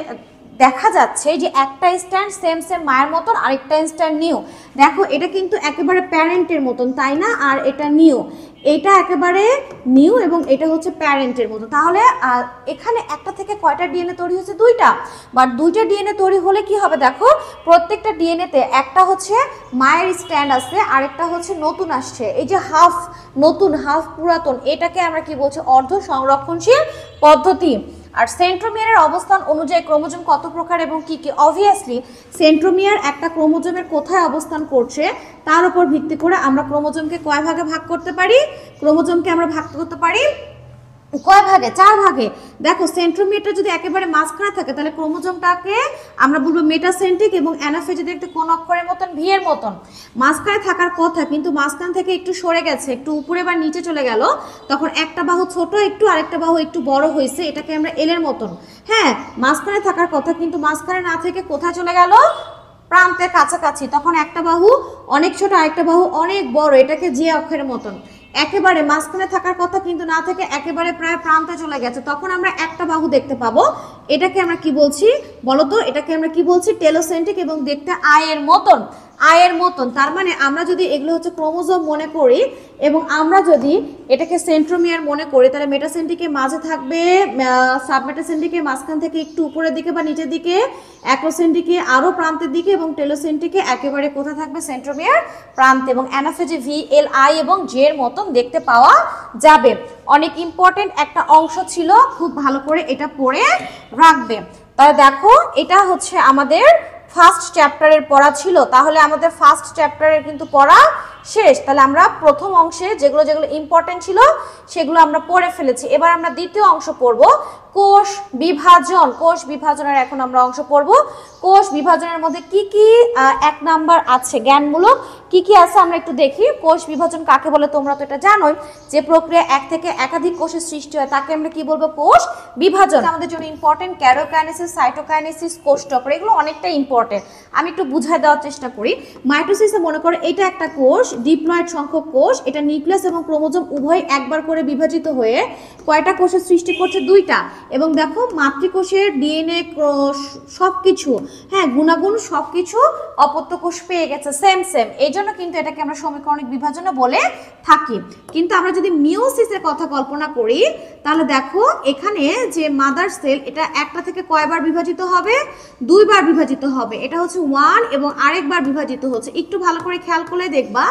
দেখা যাচ্ছে যে একটা স্ট্যান্ড সেম মায়ের মতন, আরেকটা স্ট্যান্ড নিউ। দেখো এটা কিন্তু একেবারে প্যারেন্টের মতন, তাই না? আর এটা নিউ, এটা একেবারে নিউ এবং এটা হচ্ছে প্যারেন্টের মতো। তাহলে এখানে একটা থেকে কয়টা ডিএনএ তৈরি হচ্ছে? দুইটা। বাট দুইটা ডিএনএ তৈরি হলে কি হবে, দেখো প্রত্যেকটা ডিএনএতে একটা হচ্ছে মায়ের স্ট্যান্ড আছে, আরেকটা হচ্ছে নতুন আসছে। এই যে হাফ নতুন হাফ পুরাতন, এটাকে আমরা কি বলছি? অর্ধ সংরক্ষণশীল পদ্ধতি। আর সেন্ট্রোমিয়ারের অবস্থান অনুযায়ী ক্রোমোজোম কত প্রকার এবং কি কি? অবভিয়াসলি সেন্ট্রোমিয়ার একটা ক্রোমোজোমের কোথায় অবস্থান করছে তার উপর ভিত্তি করে আমরা ক্রোমোজোমকে কয় ভাগে ভাগ করতে পারি? ক্রোমোজোমকে আমরা ভাগ করতে পারি কয় ভাগে? 4 ভাগে। দেখো সেন্ট্রোমিয়ারটা যদি একেবারে মাঝখানে থাকে তাহলে ক্রোমোজোমটাকে আমরা বলবো মেটাসেন্ট্রিক, এবং অ্যানাফেজ যদি একটু কোন অক্ষরের মতন, ভি এর মতন মাঝখানে থাকার কথা, কিন্তু মাঝখান থেকে একটু সরে গেছে, একটু উপরে বা নিচে চলে গেল, তখন একটা বাহু ছোট একটু, আরেকটা বাহু একটু বড় হয়েছে, এটাকে আমরা এল এর মতন। হ্যাঁ, মাঝখানে থাকার কথা কিন্তু মাঝখানে না থেকে কোথায় চলে গেল? প্রান্তের কাছাকাছি, তখন একটা বাহু অনেক ছোট, আরেকটা বাহু অনেক বড়, এটাকে যে অক্ষরের মতন। একেবারে মাঝখানে থাকার কথা কিন্তু না থেকে একেবারে প্রায় প্রান্তে চলে গেছে, তখন আমরা একটা বাহু দেখতে পাবো। এটাকে আমরা কি বলছি বলতো? এটাকে আমরা কি বলছি? টেলোসেন্ট্রিক, এবং দেখতে আয়ের মতন, আয়ের মতন। তার মানে আমরা যদি এগুলো হচ্ছে ক্রোমোজোম মনে করি এবং আমরা যদি এটাকে সেন্ট্রোমিয়ার মনে করি, তাহলে মেটাসেন্ট্রিকের মাঝে থাকবে, সাবমেটাসেন্ট্রিকের মাঝখান থেকে একটু উপরের দিকে বা নিচের দিকে, অ্যাক্রোসেন্ট্রিকে আরো প্রান্তের দিকে, এবং টেলোসেন্ট্রিকে একেবারে কোথায় থাকবে? সেন্ট্রোমিয়ার প্রান্তে, এবং অ্যানাফেজে ভি, এল, আই এবং জে এর মতন দেখতে পাওয়া যাবে। অনেক ইম্পর্টেন্ট একটা অংশ ছিল, খুব ভালো করে এটা পড়ে রাখবে। তাহলে দেখো এটা হচ্ছে আমাদের ফার্স্ট চ্যাপ্টারের পড়া ছিল। তাহলে আমাদের ফার্স্ট চ্যাপ্টারের কিন্তু পড়া শেষ। তাহলে আমরা প্রথম অংশে যেগুলো ইম্পর্টেন্ট ছিল সেগুলো আমরা পড়ে ফেলেছি। এবার আমরা দ্বিতীয় অংশ পড়ব, কোষ বিভাজন। কোষ বিভাজনের এখন আমরা অংশ পড়ব। কোষ বিভাজনের মধ্যে কি কি 1 নাম্বার আছে জ্ঞানমূলক, কি কি আছে আমরা একটু দেখি। কোষ বিভাজন কাকে বলে? তোমরা তো এটা জানোই, যে প্রক্রিয়া এক থেকে একাধিক কোষের সৃষ্টি হয় তাকে আমরা কি বলবো? কোষ বিভাজন। আমাদের জন্য ইম্পর্টেন্ট ক্যারিওকাইনেসিস, সাইটোকাইনেসিস, কোষচক্র, এগুলো অনেকটা ইম্পর্টেন্ট। আমি একটু বুঝাই দেওয়ার চেষ্টা করি। মাইটোসিসে মনে করো এটা একটা কোষ, ডিপ্লয়েড সংখ্যক কোষ, এটা নিউক্লিয়াস এবং ক্রোমোজোম উভয় একবার করে বিভাজিত হয়ে কয়টা কোষের সৃষ্টি করছে? 2টা। এবং দেখো মাতৃকোষের ডিএনএ সবকিছু, হ্যাঁ গুণাগুণ সবকিছু অপত্য কোষ পেয়ে গেছে সেম। এই জন্য কিন্তু এটাকে আমরা সমীকরণিক বিভাজনও বলে থাকি। কিন্তু আমরা যদি মিওসিসের কথা কল্পনা করি তাহলে দেখো এখানে যে মাদার সেল, এটা একটা থেকে কয়বার বিভাজিত হবে? 2 বার বিভাজিত হবে। এটা হচ্ছে 1 এবং আরেকবার বিভাজিত হচ্ছে। একটু ভালো করে খেয়াল করলে দেখবা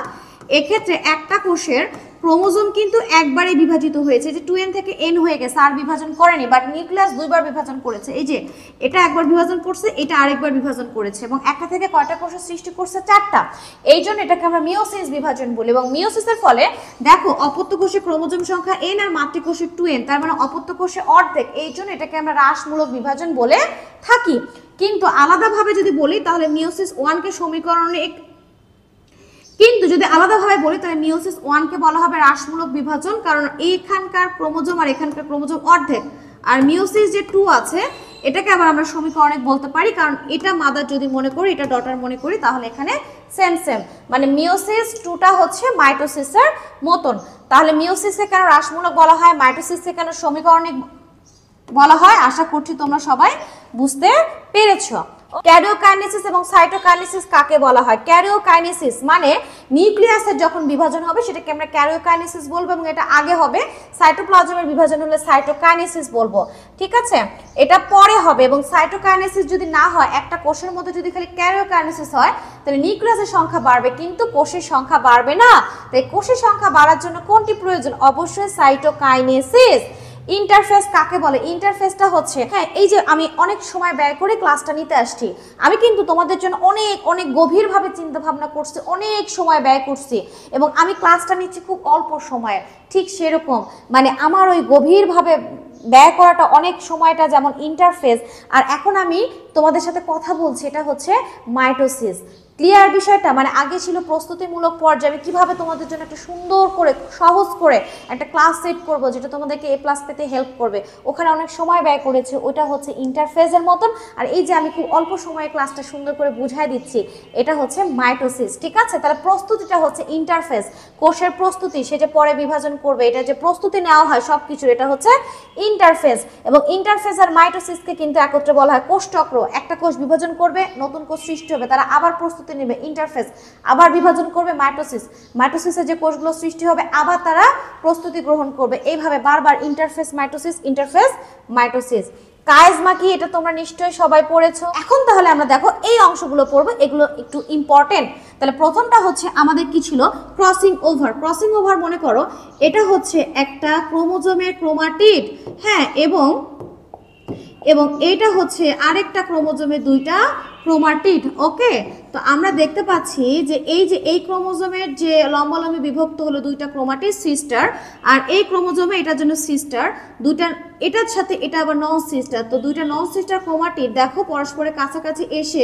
এক্ষেত্রে একটা কোষের ক্রোমোজোম কিন্তু একবারে বিভাজিত হয়েছে, যে 2n থেকে n হয়ে গেছে, আর বিভাজন করেনি। বাট নিউক্লিয়াস 2 বার বিভাজন করেছে। এই যে এটা একবার বিভাজন করছে, এটা আরেকবার বিভাজন করেছে, এবং একটা থেকে কয়টা কোষের সৃষ্টি করছে? 4টা। এই জন্য এটাকে আমরা মিওসিস বিভাজন বলি। এবং মিওসিসের ফলে দেখো অপত্য কোষে ক্রোমোজোম সংখ্যা n আর মাতৃকোষে 2n, তার মানে অপত্য কোষে অর্ধেক। এই জন্য এটাকে আমরা হ্রাসমূলক বিভাজন বলে থাকি। কিন্তু আলাদাভাবে যদি বলি তাহলে মিওসিস 1কে সমীকরণে, কিন্তু যদি আলাদাভাবে বলি তাহলে মিওসিস 1কে বলা হবে হ্রাসমূলক বিভাজন, কারণ এইখানকার ক্রোমোজোম আর এখানকার ক্রোমোজোম অর্ধেক। আর মিওসিস যে 2 আছে এটাকে আবার আমরা সমীকরণিক বলতে পারি, কারণ এটা মাদার যদি মনে করি, এটা ডটার মনে করি, তাহলে এখানে সেম। মানে মিওসিস 2টা হচ্ছে মাইটোসিসের মতন। তাহলে মিওসিসে কেন হ্রাসমূলক বলা হয়, মাইটোসিসে কেন সমীকরণিক বলা হয়, আশা করছি তোমরা সবাই বুঝতে পেরেছো। ক্যারিওকাইনেসিস এবং সাইটোকাইনেসিস কাকে বলা হয়? ক্যারিওকাইনেসিস মানে নিউক্লিয়াসের যখন বিভাজন হবে সেটাকে আমরা ক্যারিওকাইনেসিস বলবো, এবং এটা আগে হবে। সাইটোপ্লাজমের বিভাজন হলে সাইটোকাইনেসিস বলবো, ঠিক আছে? এটা পরে হবে। এবং সাইটোকাইনেসিস যদি না হয়, একটা কোষের মধ্যে যদি খালি ক্যারিওকাইনেসিস হয় তাহলে নিউক্লিয়াসের সংখ্যা বাড়বে, কিন্তু কোষের সংখ্যা বাড়বে না। তাই কোষের সংখ্যা বাড়ার জন্য কোনটি প্রয়োজন? অবশ্যই সাইটোকাইনেসিস। ইন্টারফেস কাকে বলে? ইন্টারফেসটা হচ্ছে, হ্যাঁ, এই যে আমি অনেক সময় ব্যয় করে ক্লাসটা নিতে আসছি, আমি কিন্তু তোমাদের জন্য অনেক অনেক গভীরভাবে চিন্তা ভাবনা করছি, অনেক সময় ব্যয় করছি, এবং আমি ক্লাসটা নিচ্ছি খুব অল্প সময়ে। ঠিক সেরকম মানে আমার ওই গভীরভাবে ব্যয় করাটা অনেক সময়টা যেমন ইন্টারফেস, আর এখন আমি তোমাদের সাথে কথা বলছি এটা হচ্ছে মাইটোসিস। ক্লিয়ার বিষয়টা? মানে আগে ছিল প্রস্তুতিমূলক পর্যায়ে আমি কিভাবে তোমাদের জন্য একটা সুন্দর করে সহজ করে একটা ক্লাস সেট করব যেটা তোমাদেরকে এ প্লাস পেতে হেল্প করবে, ওখানে অনেক সময় ব্যয় করেছে, ওটা হচ্ছে ইন্টারফেসের মতন। আর এই যে আমি খুব অল্প সময়ে ক্লাসটা সুন্দর করে বুঝাই দিচ্ছি, এটা হচ্ছে মাইটোসিস। ঠিক আছে, তাহলে প্রস্তুতিটা হচ্ছে ইন্টারফেস, কোষের প্রস্তুতি, সে যে পরে বিভাজন করবে, এটা যে প্রস্তুতি নেওয়া হয় সব কিছুর, এটা হচ্ছে ইন্টারফেস। এবং ইন্টারফেস আর মাইটোসিসকে কিন্তু একত্রে বলা হয় কোষচক্র। একটা কোষ বিভাজন করবে, নতুন কোষ সৃষ্টি হবে, তারা আবার প্রস্তুতি নেবে, ইন্টারফেস, আবার বিভাজন করবে, মাইটোসিস, মাইটোসিসে যে কোষগুলো সৃষ্টি হবে আবার তারা প্রস্তুতি গ্রহণ করবে, এইভাবে বারবার ইন্টারফেস মাইটোসিস, ইন্টারফেস মাইটোসিস। কায়েজমা কি এটা তোমরা নিশ্চয়ই সবাই পড়েছো। এখন তাহলে আমরা দেখো এই অংশগুলো পড়বো, এগুলো একটু ইম্পর্টেন্ট। তাহলে প্রথমটা হচ্ছে আমাদের কি ছিল? Crossing over. ক্রসিং ওভার মনে করো এটা হচ্ছে একটা ক্রোমোজোমের ক্রোমাটিড, হ্যাঁ, এবং এটা হচ্ছে আরেকটা ক্রোমোজোমের দুইটা ক্রোমাটিড। ওকে, তো আমরা দেখতে পাচ্ছি যে এই ক্রোমোজোমের যে লম্বালম্বি বিভক্ত হলো দুইটা ক্রোমাটিড সিস্টার, আর এই ক্রোমোজোমে এটার জন্য সিস্টার, দুইটা এটার সাথে এটা আবার নন সিস্টার। তো দুইটা নন সিস্টার ক্রোমাটিড দেখো পরস্পরের কাছাকাছি এসে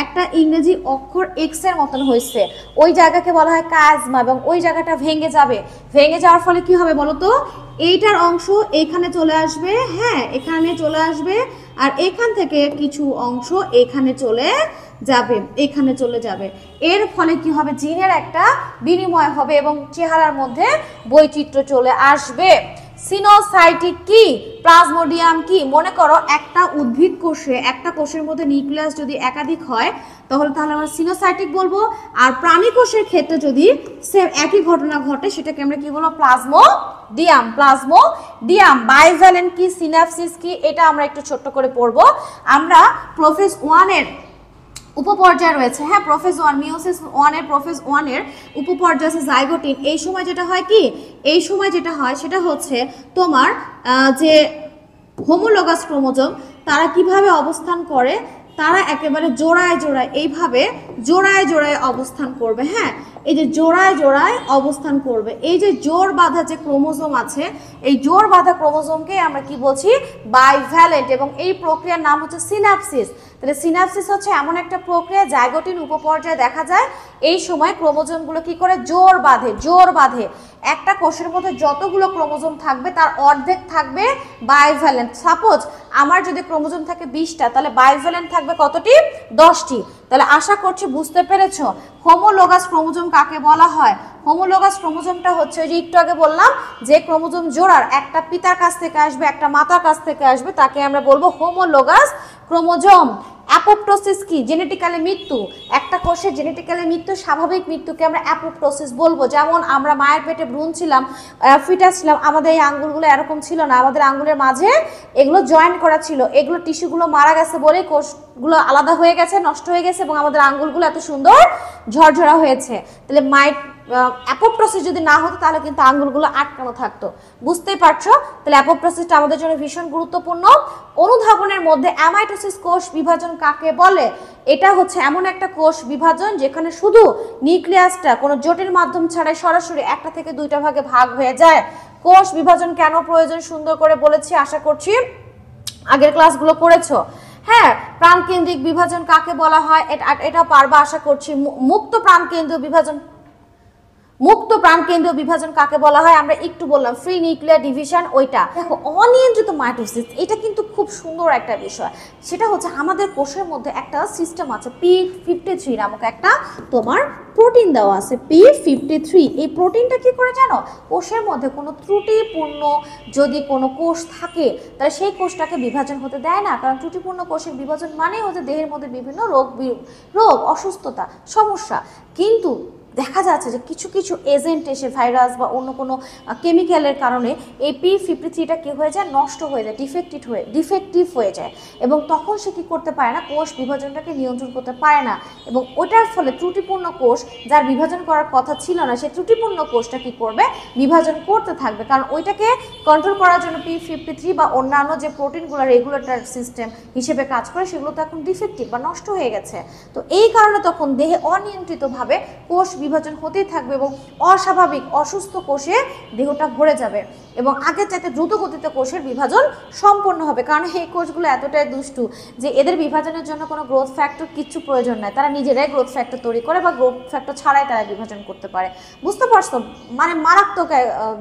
একটা ইংরেজি অক্ষর এক্স এর মতন হয়েছে, ওই জায়গাকে বলা হয় কায়েজমা, এবং ওই জায়গাটা ভেঙে যাবে। ভেঙে যাওয়ার ফলে কি হবে বলো তো? এইটার অংশ এখানে চলে আসবে, হ্যাঁ, এখানে চলে আসবে, আর এখান থেকে কিছু অংশ এখানে চলে যাবে, এখানে চলে যাবে। এর ফলে কি হবে? জিনের একটা বিনিময় হবে এবং চেহারার মধ্যে বৈচিত্র্য চলে আসবে। সিনোসাইটিক কি? প্লাজমোডিয়াম কি? মনে করো একটা উদ্ভিদ কোষে, একটা কোষের মধ্যে নিউক্লিয়াস যদি একাধিক হয় তাহলে আমরা সিনোসাইটিক বলবো, আর প্রাণী কোষের ক্ষেত্রে যদি সেম একই ঘটনা ঘটে সেটাকে আমরা কি বলবো? প্লাজমোডিয়াম। প্লাজমোডিয়াম। বাইভ্যালেন্ট কি? সিনাপসিস কি? এটা আমরা একটু ছোট্ট করে পড়বো। আমরা প্রোফেজ 1 এর উপপর্যায় রয়েছে, হ্যাঁ, প্রোফেজ 1, মিওসিস 1 এর প্রোফেজ 1 এর উপপর্যায় আছে জাইগোটিন। এই সময় যেটা হয় কি? এই সময় যেটা হয় সেটা হচ্ছে তোমার যে হোমোলোগাস ক্রোমোজোম তারা কিভাবে অবস্থান করে, তারা একেবারে জোড়ায় জোড়ায়, এইভাবে জোড়ায় জোড়ায় অবস্থান করবে, হ্যাঁ, এই যে জোড়ায় জোড়ায় অবস্থান করবে। এই যে জোড় বাঁধা যে ক্রোমোজোম আছে, এই জোড় বাঁধা ক্রোমোজোমকে আমরা কি বলছি? বাইভ্যালেন্ট। এবং এই প্রক্রিয়ার নাম হচ্ছে সিনাপসিস। তাহলে সিনাপসিস হচ্ছে এমন একটা প্রক্রিয়া, জাইগোটিন উপপর্যায়ে দেখা যায় এই সময় ক্রোমোজোমগুলো কি করে? জোড় বাঁধে। একটা কোষের মধ্যে যতগুলো ক্রোমোজোম থাকবে তার অর্ধেক থাকবে বাইভ্যালেন্ট। সাপোজ আমার যদি ক্রোমোজোম থাকে 20টা, তাহলে বাইভ্যালেন্ট থাকবে কতটি? 10টি। তাহলে আশা করছি বুঝতে পেরেছো হোমোলোগাস ক্রোমোজোম কাকে বলা হয়। হোমোলোগাস ক্রোমোজোমটা হচ্ছে ওই যে একটু আগে বললাম যে ক্রোমোজোম জোড়ার একটা পিতার কাছ থেকে আসবে, একটা মাতার কাছ থেকে আসবে, তাকে আমরা বলবো হোমোলোগাস ক্রোমোজোম। অ্যাপোপ্টোসিস কি? জেনেটিক্যালি মৃত্যু। একটা কোষের জেনেটিক্যালি মৃত্যু, স্বাভাবিক মৃত্যুকে আমরা অ্যাপোপ্টোসিস বলবো। যেমন আমরা মায়ের পেটে ভ্রূণ ছিলাম, ফিটাস ছিলাম, আমাদের এই আঙ্গুলগুলো এরকম ছিল না, আমাদের আঙ্গুলের মাঝে এগুলো জয়েন করা ছিল, এগুলো টিস্যুগুলো মারা গেছে বলে কোষগুলো আলাদা হয়ে গেছে, নষ্ট হয়ে গেছে, এবং আমাদের আঙ্গুলগুলো এত সুন্দর ঝরঝরা হয়েছে। তাহলে অ্যাপোপ্টোসিস যদি না হতো তাহলে কিন্তু আঙ্গুলগুলো আটকানো থাকতো। বুঝতেই পারছো? তাহলে অ্যাপোপ্টোসিসটা আমাদের জন্য ভীষণ গুরুত্বপূর্ণ। অনুধাবনের মধ্যে অ্যামাইটোসিস কোষ বিভাজন কাকে বলে? এটা হচ্ছে এমন একটা কোষ বিভাজন যেখানে শুধু নিউক্লিয়াসটা কোনো জটিল মাধ্যম ছাড়াই সরাসরি একটা থেকে দুইটা ভাগে ভাগ হয়ে যায়। কোষ বিভাজন কেন প্রয়োজন সুন্দর করে বলেছি, আশা করছি আগের ক্লাসগুলো করেছো। হ্যাঁ, প্রাণকেন্দ্রিক বিভাজন কাকে বলা হয়? এটা পারবা আশা করছি। মুক্ত প্রাণকেন্দ্রীয় বিভাজন কাকে বলা হয়? আমরা একটু বললাম ফ্রি নিউক্লিয়ার ডিভিশন, ওইটা। দেখো অনিয়ন্ত্রিত মাইটোসিস, এটা কিন্তু খুব সুন্দর একটা বিষয়। সেটা হচ্ছে আমাদের কোষের মধ্যে একটা সিস্টেম আছে, P53 নামক একটা তোমার প্রোটিন দেওয়া আছে, P53। এই প্রোটিনটা কি করে জানো? কোষের মধ্যে কোনো ত্রুটিপূর্ণ যদি কোনো কোষ থাকে তাহলে সেই কোষটাকে বিভাজন হতে দেয় না, কারণ ত্রুটিপূর্ণ কোষের বিভাজন মানে হচ্ছে দেহের মধ্যে বিভিন্ন রোগ, অসুস্থতা, সমস্যা। কিন্তু দেখা যাচ্ছে যে কিছু কিছু এজেন্ট এসে ভাইরাস বা অন্য কোনো কেমিক্যালের কারণে এই P53টা কী হয়ে যায়, নষ্ট হয়ে যায়, ডিফেক্টিভ হয়ে যায়, এবং তখন সে কী করতে পারে না, কোষ বিভাজনটাকে নিয়ন্ত্রণ করতে পারে না, এবং ওটার ফলে ত্রুটিপূর্ণ কোষ যার বিভাজন করার কথা ছিল না, সেই ত্রুটিপূর্ণ কোষটা কী করবে, বিভাজন করতে থাকবে, কারণ ওইটাকে কন্ট্রোল করার জন্য P53 বা অন্যান্য যে প্রোটিনগুলো রেগুলেটর সিস্টেম হিসেবে কাজ করে সেগুলো তো এখন ডিফেক্টিভ বা নষ্ট হয়ে গেছে। তো এই কারণে তখন দেহে অনিয়ন্ত্রিতভাবে কোষ বিভাজন হতেই থাকবে এবং অস্বাভাবিক অসুস্থ কোষে দেহটা ভরে যাবে, এবং আগের চাইতে দ্রুত গতিতে কোষের বিভাজন সম্পন্ন হবে, কারণ এই কোষগুলো এতটাই দুষ্টু যে এদের বিভাজনের জন্য কোনো গ্রোথ ফ্যাক্টর কিচ্ছু প্রয়োজন নাই, তারা নিজেরাই গ্রোথ ফ্যাক্টর তৈরি করে বা গ্রোথ ফ্যাক্টর ছাড়াই তারা বিভাজন করতে পারে। বুঝতে পারছো, মানে মারাত্মক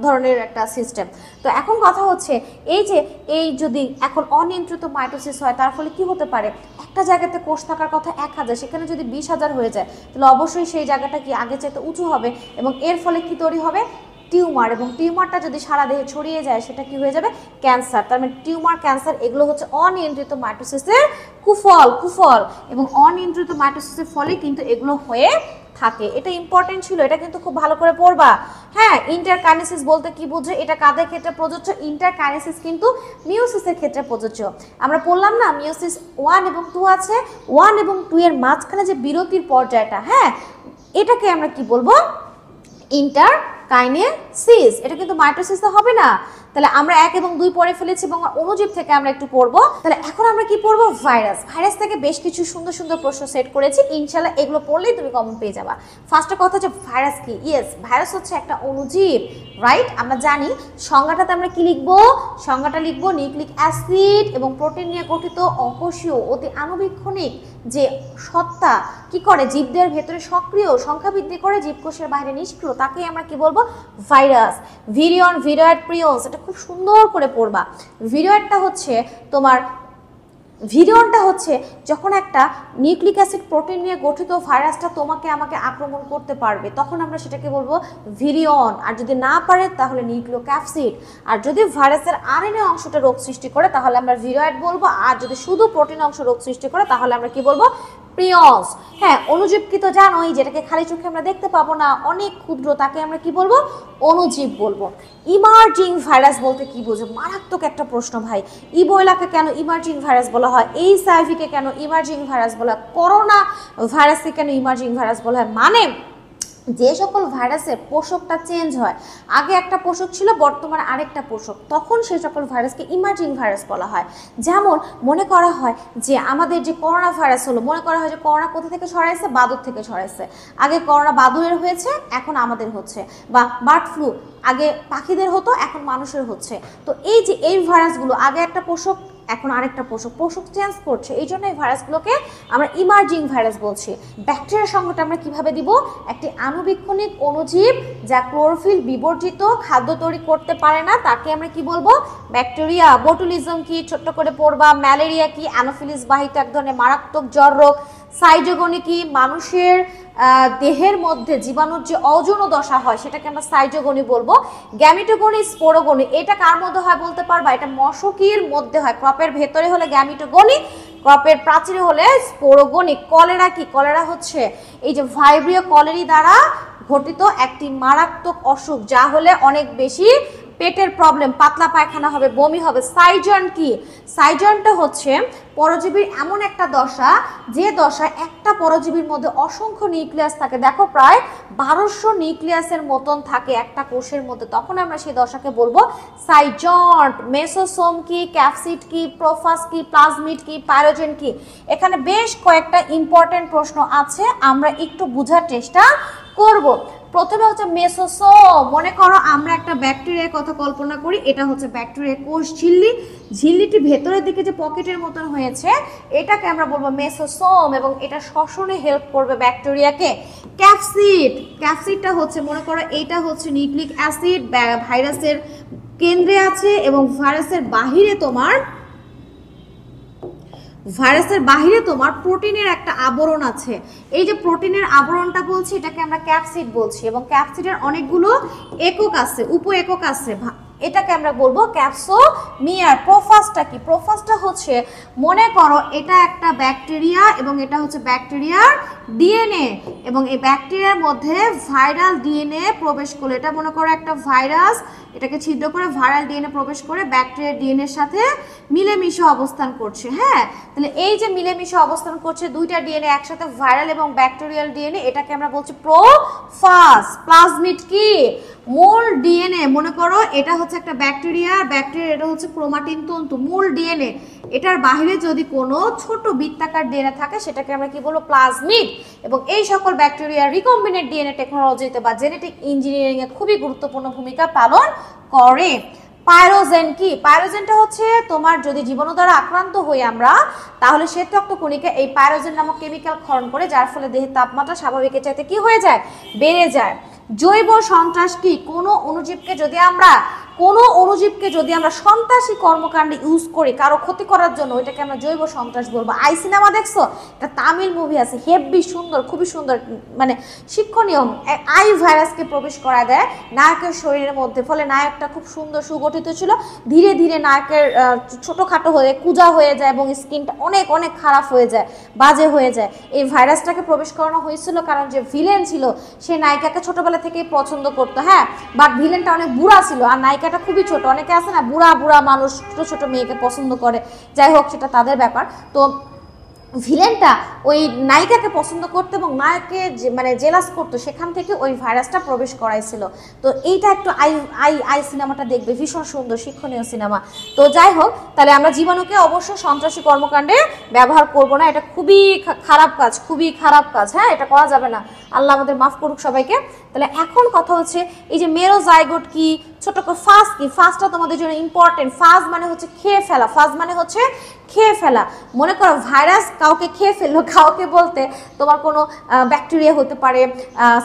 ধরনের একটা সিস্টেম। তো এখন কথা হচ্ছে এই যদি এখন অনিয়ন্ত্রিত মাইটোসিস হয় তার ফলে কি হতে পারে, একটা জায়গাতে কোষ থাকার কথা 1000, সেখানে যদি 20,000 হয়ে যায় তাহলে অবশ্যই সেই জায়গাটা কি আগে চাইতে উঁচু হবে, এবং এর ফলে কি তৈরি হবে, টিউমার, এবং টিউমারটা যদি সারা দেহে ছড়িয়ে যায় সেটা কি হয়ে যাবে, ক্যান্সার। তার মানে টিউমার, ক্যান্সার এগুলো হচ্ছে অনিয়ন্ত্রিত মাইটোসিসের কুফল, এবং অনিয়ন্ত্রিত মাইটোসিসের ফলে কিন্তু এগুলো হয়ে থাকে। এটা ইম্পর্টেন্ট ছিল, এটা কিন্তু খুব ভালো করে পড়বা। হ্যাঁ, ইন্টারকাইনেসিস বলতে কি বোঝে, এটা কাদের ক্ষেত্রে প্রযোজ্য, ইন্টারকাইনেসিস কিন্তু মিওসিসের ক্ষেত্রে প্রযোজ্য। আমরা বললাম না মিওসিস 1 এবং 2 আছে, 1 এবং 2 এর মাঝখানে যে বিরতির পর্যায়টা, হ্যাঁ, এটাকে আমরা কি বলবো, ইন্টারকাইনেসিস। এটা কিন্তু মাইটোসিসে হবে না। তাহলে আমরা 1 এবং 2 পড়ে ফেলেছি এবং অণুজীব থেকে আমরা একটু পড়বো। তাহলে এখন আমরা কি পড়বো, ভাইরাস থেকে বেশ কিছু সুন্দর সুন্দর প্রশ্ন সেট করেছি, ইনশাআল্লাহ এগুলো পড়লেই তুমি কমন পেয়ে যাবা। ফার্স্টের কথা হচ্ছে ভাইরাস কি, ইয়েস ভাইরাস হচ্ছে একটা অণুজীব, রাইট। আমরা জানি সংজ্ঞাটাতে আমরা কি লিখবো, সংজ্ঞাটা লিখবো নিউক্লিক অ্যাসিড এবং প্রোটিন নিয়ে গঠিত অকোষীয় অতি আণুবীক্ষণিক যে সত্তা কি করে জীবদের ভেতরে সক্রিয়, সংখ্যা বৃদ্ধি করে, জীবকোষের বাইরে নিষ্ক্রিয়, তাকে আমরা কি বলবো, ভাইরাস। ভিরিয়ন, ভিরয়েড, প্রিয়ন্স, এটা খুব সুন্দর করে পড়বা। ভিরয়েডটা হচ্ছে তোমার, ভিরিয়নটা হচ্ছে যখন একটা নিউক্লিক অ্যাসিড প্রোটিন নিয়ে গঠিত ভাইরাসটা তোমাকে আমাকে আক্রমণ করতে পারবে, তখন আমরা সেটাকে বলবো ভিরিয়ন। আর যদি না পারে তাহলে নিউক্লিওক্যাপসিড। আর যদি ভাইরাসের আরএনএ অংশটা রোগ সৃষ্টি করে তাহলে আমরা ভিরয়েড বলবো, আর যদি শুধু প্রোটিন অংশ রোগ সৃষ্টি করে তাহলে আমরা কি বলবো, প্রিয়ন্স। হ্যাঁ, অণুজীবকে তো জানোই, যেটাকে খালি চোখে আমরা দেখতে পাবো না, অনেক ক্ষুদ্র, তাকে আমরা কি বলবো, অণুজীব বলবো। ইমার্জিং ভাইরাস বলতে কি বোঝো, মারাত্মক একটা প্রশ্ন ভাই। ইবোলাকে কেন ইমার্জিং ভাইরাস বলা হয়, এইচআইভিকে কেন ইমার্জিং ভাইরাস বলা হয়, করোনা ভাইরাসকে কেন ইমার্জিং ভাইরাস বলা হয়, মানে যে সকল ভাইরাসের পোষকটা চেঞ্জ হয়, আগে একটা পোষক ছিল বর্তমানে আরেকটা পোষক, তখন সেই সকল ভাইরাসকে ইমার্জিং ভাইরাস বলা হয়। যেমন মনে করা হয় যে আমাদের যে করোনা ভাইরাস হলো, মনে করা হয় যে করোনা কোথা থেকে ছড়াইছে, বাদুড় থেকে ছড়াইছে, আগে করোনা বাদুড়ের হয়েছে এখন আমাদের হচ্ছে, বা বার্ড ফ্লু আগে পাখিদের হতো এখন মানুষের হচ্ছে। তো এই ভাইরাসগুলো আগে একটা পোষক এখন আরেকটা পোষক চেঞ্জ করছে, এই জন্য এই ভাইরাসগুলোকে আমরা ইমার্জিং ভাইরাস বলছি। ব্যাকটেরিয়ার সংজ্ঞাটা আমরা কিভাবে দিব, একটি আণুবীক্ষণিক অণুজীব যা ক্লোরোফিল বিবর্জিত খাদ্য তৈরি করতে পারে না, তাকে আমরা কি বলবো, ব্যাকটেরিয়া। বোটুলিজম কি, ছোট্ট করে পড়বা। ম্যালেরিয়া কি, অ্যানোফিলিস বাহিত এক ধরনের মারাত্মক জ্বর রোগ। সাইজোগনি কি, মানুষের দেহের মধ্যে জীবাণুর যে অযৌন দশা হয় সেটাকে আমরা সাইজোগনি বলবো। গ্যামিটোগনি, স্পোরোগনি, এটা কার মধ্যে হয় বলতে পারবা, এটা মশকির মধ্যে হয়। ক্রপের ভেতরে হলে গ্যামিটোগনি, ক্রপের প্রাচীরে হলে স্পোরোগনি। কলেরা কি, কলেরা হচ্ছে এই যে ভাইব্রিও কলেরি দ্বারা ঘটিত একটি মারাত্মক অসুখ, যা হলে অনেক বেশি পেটের প্রবলেম, পাতলা পায়খানা হবে, বমি হবে। সাইজন কি, সাইজনটা হচ্ছে পরজীবীর এমন একটা দশা যে দশায় একটা পরজীবীর মধ্যে অসংখ্য নিউক্লিয়াস থাকে, দেখো প্রায় 1200 নিউক্লিয়াসের মতন থাকে একটা কোষের মধ্যে, তখন আমরা সেই দশাকে বলবো সাইজন্ট। মেসোসোম কি, ক্যাপসিড কি, প্রোফাস কি, প্লাজমিড কি, পাইরোজেন কি। এখানে বেশ কয়েকটা ইম্পর্টেন্ট প্রশ্ন আছে, আমরা একটু বোঝার চেষ্টা করব। প্রথমে হচ্ছে মেসোসোম। মনে করো আমরা একটা ব্যাকটেরিয়ার কথা কল্পনা করি, এটা হচ্ছে ব্যাকটেরিয়া কোষ ঝিল্লি, ঝিল্লিটি ভেতরের দিকে যে পকেটের মতন হয়েছে এটাকে আমরা বলবো মেসোসোম, এবং এটা শ্বসনে হেল্প করবে ব্যাকটেরিয়াকে। ক্যাপসিড, ক্যাপসিডটা হচ্ছে মনে করো এইটা হচ্ছে নিউক্লিক অ্যাসিড ভাইরাসের কেন্দ্রে আছে, এবং ভাইরাসের বাহিরে তোমার প্রোটিনের একটা আবরণ আছে। এই যে প্রোটিনের আবরণটা বলছি এটাকে আমরা ক্যাপসিড বলছি, এবং ক্যাপসিডের অনেকগুলো একক আছে, উপ একক আছে। এটাকে আমরা বলবো ক্যাপসোমিয়ার। প্রোফাজটা কি? প্রোফাজটা হচ্ছে, মনে করো এটা একটা ব্যাকটেরিয়া এবং এটা হচ্ছে ব্যাকটেরিয়ার ডিএনএ, এবং এই ব্যাকটেরিয়ার মধ্যে ভাইরাল ডিএনএ প্রবেশ করলো। এটা মনে করো একটা ভাইরাস, এটাকে ছিদ্র করে ভাইরাল ডিএনএ প্রবেশ করে ব্যাকটেরিয়ার ডিএনএর সাথে মিলেমিশে অবস্থান করছে। হ্যাঁ, তাহলে এই যে মিলেমিশে অবস্থান করছে দুইটা ডিএনএ একসাথে, ভাইরাল এবং ব্যাকটেরিয়াল ডিএনএ, এটাকে আমরা বলছি প্রোফাজ। প্লাজমিড কি? মূল ডিএনএ। মনে করো এটা হচ্ছে একটা ব্যাকটেরিয়া, ব্যাকটেরিয়া এটা হচ্ছে ক্রোমাটিন তন্তু, মূল ডিএনএ। এটার বাইরে যদি কোনো ছোট বৃত্তাকার ডিএনএ থাকে সেটাকে আমরা কি বলবো? প্লাজমিড। এবং এই সকল ব্যাকটেরিয়া রিকম্বিনেন্ট ডিএনএ টেকনোলজিতে বা জেনেটিক ইঞ্জিনিয়ারিং এ খুবই গুরুত্বপূর্ণ ভূমিকা পালন করে। পাইরোজেন কি? পাইরোজেনটা হচ্ছে তোমার যদি জীবাণু দ্বারা আক্রান্ত হই আমরা, তাহলে শ্বেত রক্তকণিকা এই পাইরোজেন নামক কেমিক্যাল ক্ষরণ করে, যার ফলে দেহের তাপমাত্রা স্বাভাবিকের চাইতে কি হয়ে যায়? বেড়ে যায়। জৈব সন্ত্রাস কি? কোনো অণুজীবকে যদি আমরা সন্ত্রাসী কর্মকাণ্ডে ইউজ করি কারো ক্ষতি করার জন্য, ওইটাকে আমরা জৈব সন্ত্রাস বলবো। আই সিনেমা দেখছো? এটা তামিল মুভি আছে, হেভি সুন্দর, খুবই সুন্দর, মানে শিক্ষণীয়। আই ভাইরাসকে প্রবেশ করা দেয় নায়কের শরীরের মধ্যে, ফলে নায়কটা খুব সুন্দর সুগঠিত ছিল, ধীরে ধীরে নায়কের ছোটোখাটো হয়ে কুজা হয়ে যায় এবং স্কিনটা অনেক অনেক খারাপ হয়ে যায়, বাজে হয়ে যায়। এই ভাইরাসটাকে প্রবেশ করানো হয়েছিল কারণ যে ভিলেন ছিল সে নায়িকাকে ছোটবেলা থেকেই পছন্দ করতো। হ্যাঁ, বাট ভিলেনটা অনেক বুড়া ছিল আর নায়িকাটা খুবই ছোট। অনেকে আছে না বুড়া বুড়া মানুষ ছোট ছোট মেয়েকে পছন্দ করে, যাই হোক সেটা তাদের ব্যাপার। তো ভিলেনটা ওই নায়িকাকে পছন্দ করতো এবং নায়ককে মানে জেলাস করতো, সেখান থেকে ওই ভাইরাসটা প্রবেশ করাইছিল। তো এইটা একটু আই আই আই সিনেমাটা দেখবে, ভীষণ সুন্দর শিক্ষণীয় সিনেমা। তো যাই হোক, তাহলে আমরা জীবাণুকে অবশ্যই সন্ত্রাসী কর্মকাণ্ডে ব্যবহার করব না, এটা খুবই খারাপ কাজ, খুবই খারাপ কাজ। হ্যাঁ, এটা করা যাবে না, আল্লাহ আমাদের মাফ করুক সবাইকে। তাহলে এখন কথা হচ্ছে এই যে মেরোজাইগোট কি, ছোট করে ফাজ কি? ফাজটা তোমাদের জন্য ইম্পর্টেন্ট। ফাজ মানে হচ্ছে খেয়ে ফেলা, ফাজ মানে হচ্ছে খেয়ে ফেলা। মনে করো ভাইরাস কাউকে খেয়ে ফেললো, কাউকে বলতে তোমার কোনো ব্যাকটেরিয়া হতে পারে,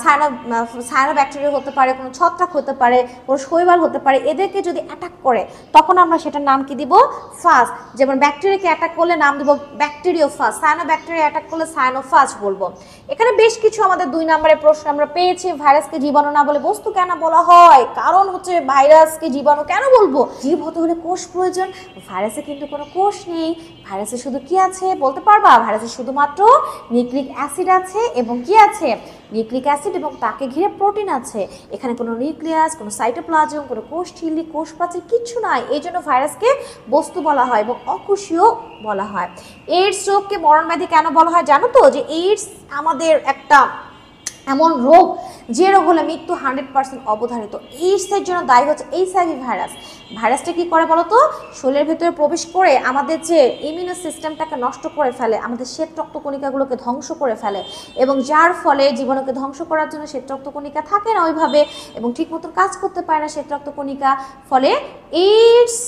সায়ানো ব্যাকটেরিয়া হতে পারে, কোনো ছত্রাক হতে পারে, কোনো শৈবাল হতে পারে, এদেরকে যদি অ্যাটাক করে তখন আমরা সেটার নাম কি দিব? ফাজ। যেমন ব্যাকটেরিয়াকে অ্যাটাক করলে নাম দিব ব্যাকটেরিওফাজ, সায়ানো ব্যাকটেরিয়া অ্যাটাক করলে সায়ানোফাজ বলবো। এখানে বেশ কিছু আমাদের 2 নম্বরের প্রশ্ন আমরা পেয়েছি। ভাইরাসকে জীবাণু না বলে বস্তু কেন বলা হয়? কারণ হচ্ছে ভাইরাসকে জীবাণু কেন বলবো? জীব হতে হলে কোষ প্রয়োজন, ভাইরাসে কিন্তু কোনো কোষ নেই। ভাইরাসে শুধু কি আছে বলতে পারবা? ভাইরাসে শুধুমাত্র নিউক্লিক অ্যাসিড আছে এবং কি আছে? নিউক্লিক অ্যাসিড এবং তাকে ঘিরে প্রোটিন আছে। এখানে কোনো নিউক্লিয়াস, কোনো সাইটোপ্লাজম, কোনো কোষ ঝিল্লি, কোষ প্রাচীর কিচ্ছু নাই। এই জন্য ভাইরাসকে বস্তু বলা হয় এবং অকোষীয় বলা হয়। এইডস রোগকে মরণব্যাধি কেন বলা হয় জানো তো? যে এইডস আমাদের একটা এমন রোগ যে রোগ হলে মৃত্যু 100% অবধারিত। এইডসের জন্য দায়ী হচ্ছে এইচআইভি ভাইরাস। ভাইরাসটা কি করে বলো তো? শরীরের ভেতরে প্রবেশ করে আমাদের যে ইমিউনো সিস্টেমটাকে নষ্ট করে ফেলে, আমাদের শ্বেত রক্তকণিকাগুলোকে ধ্বংস করে ফেলে, এবং যার ফলে জীবাণুকে ধ্বংস করার জন্য শ্বেত রক্তকণিকা থাকে না ওইভাবে এবং ঠিক মতন কাজ করতে পারে না শ্বেত রক্তকণিকা। ফলে এইডস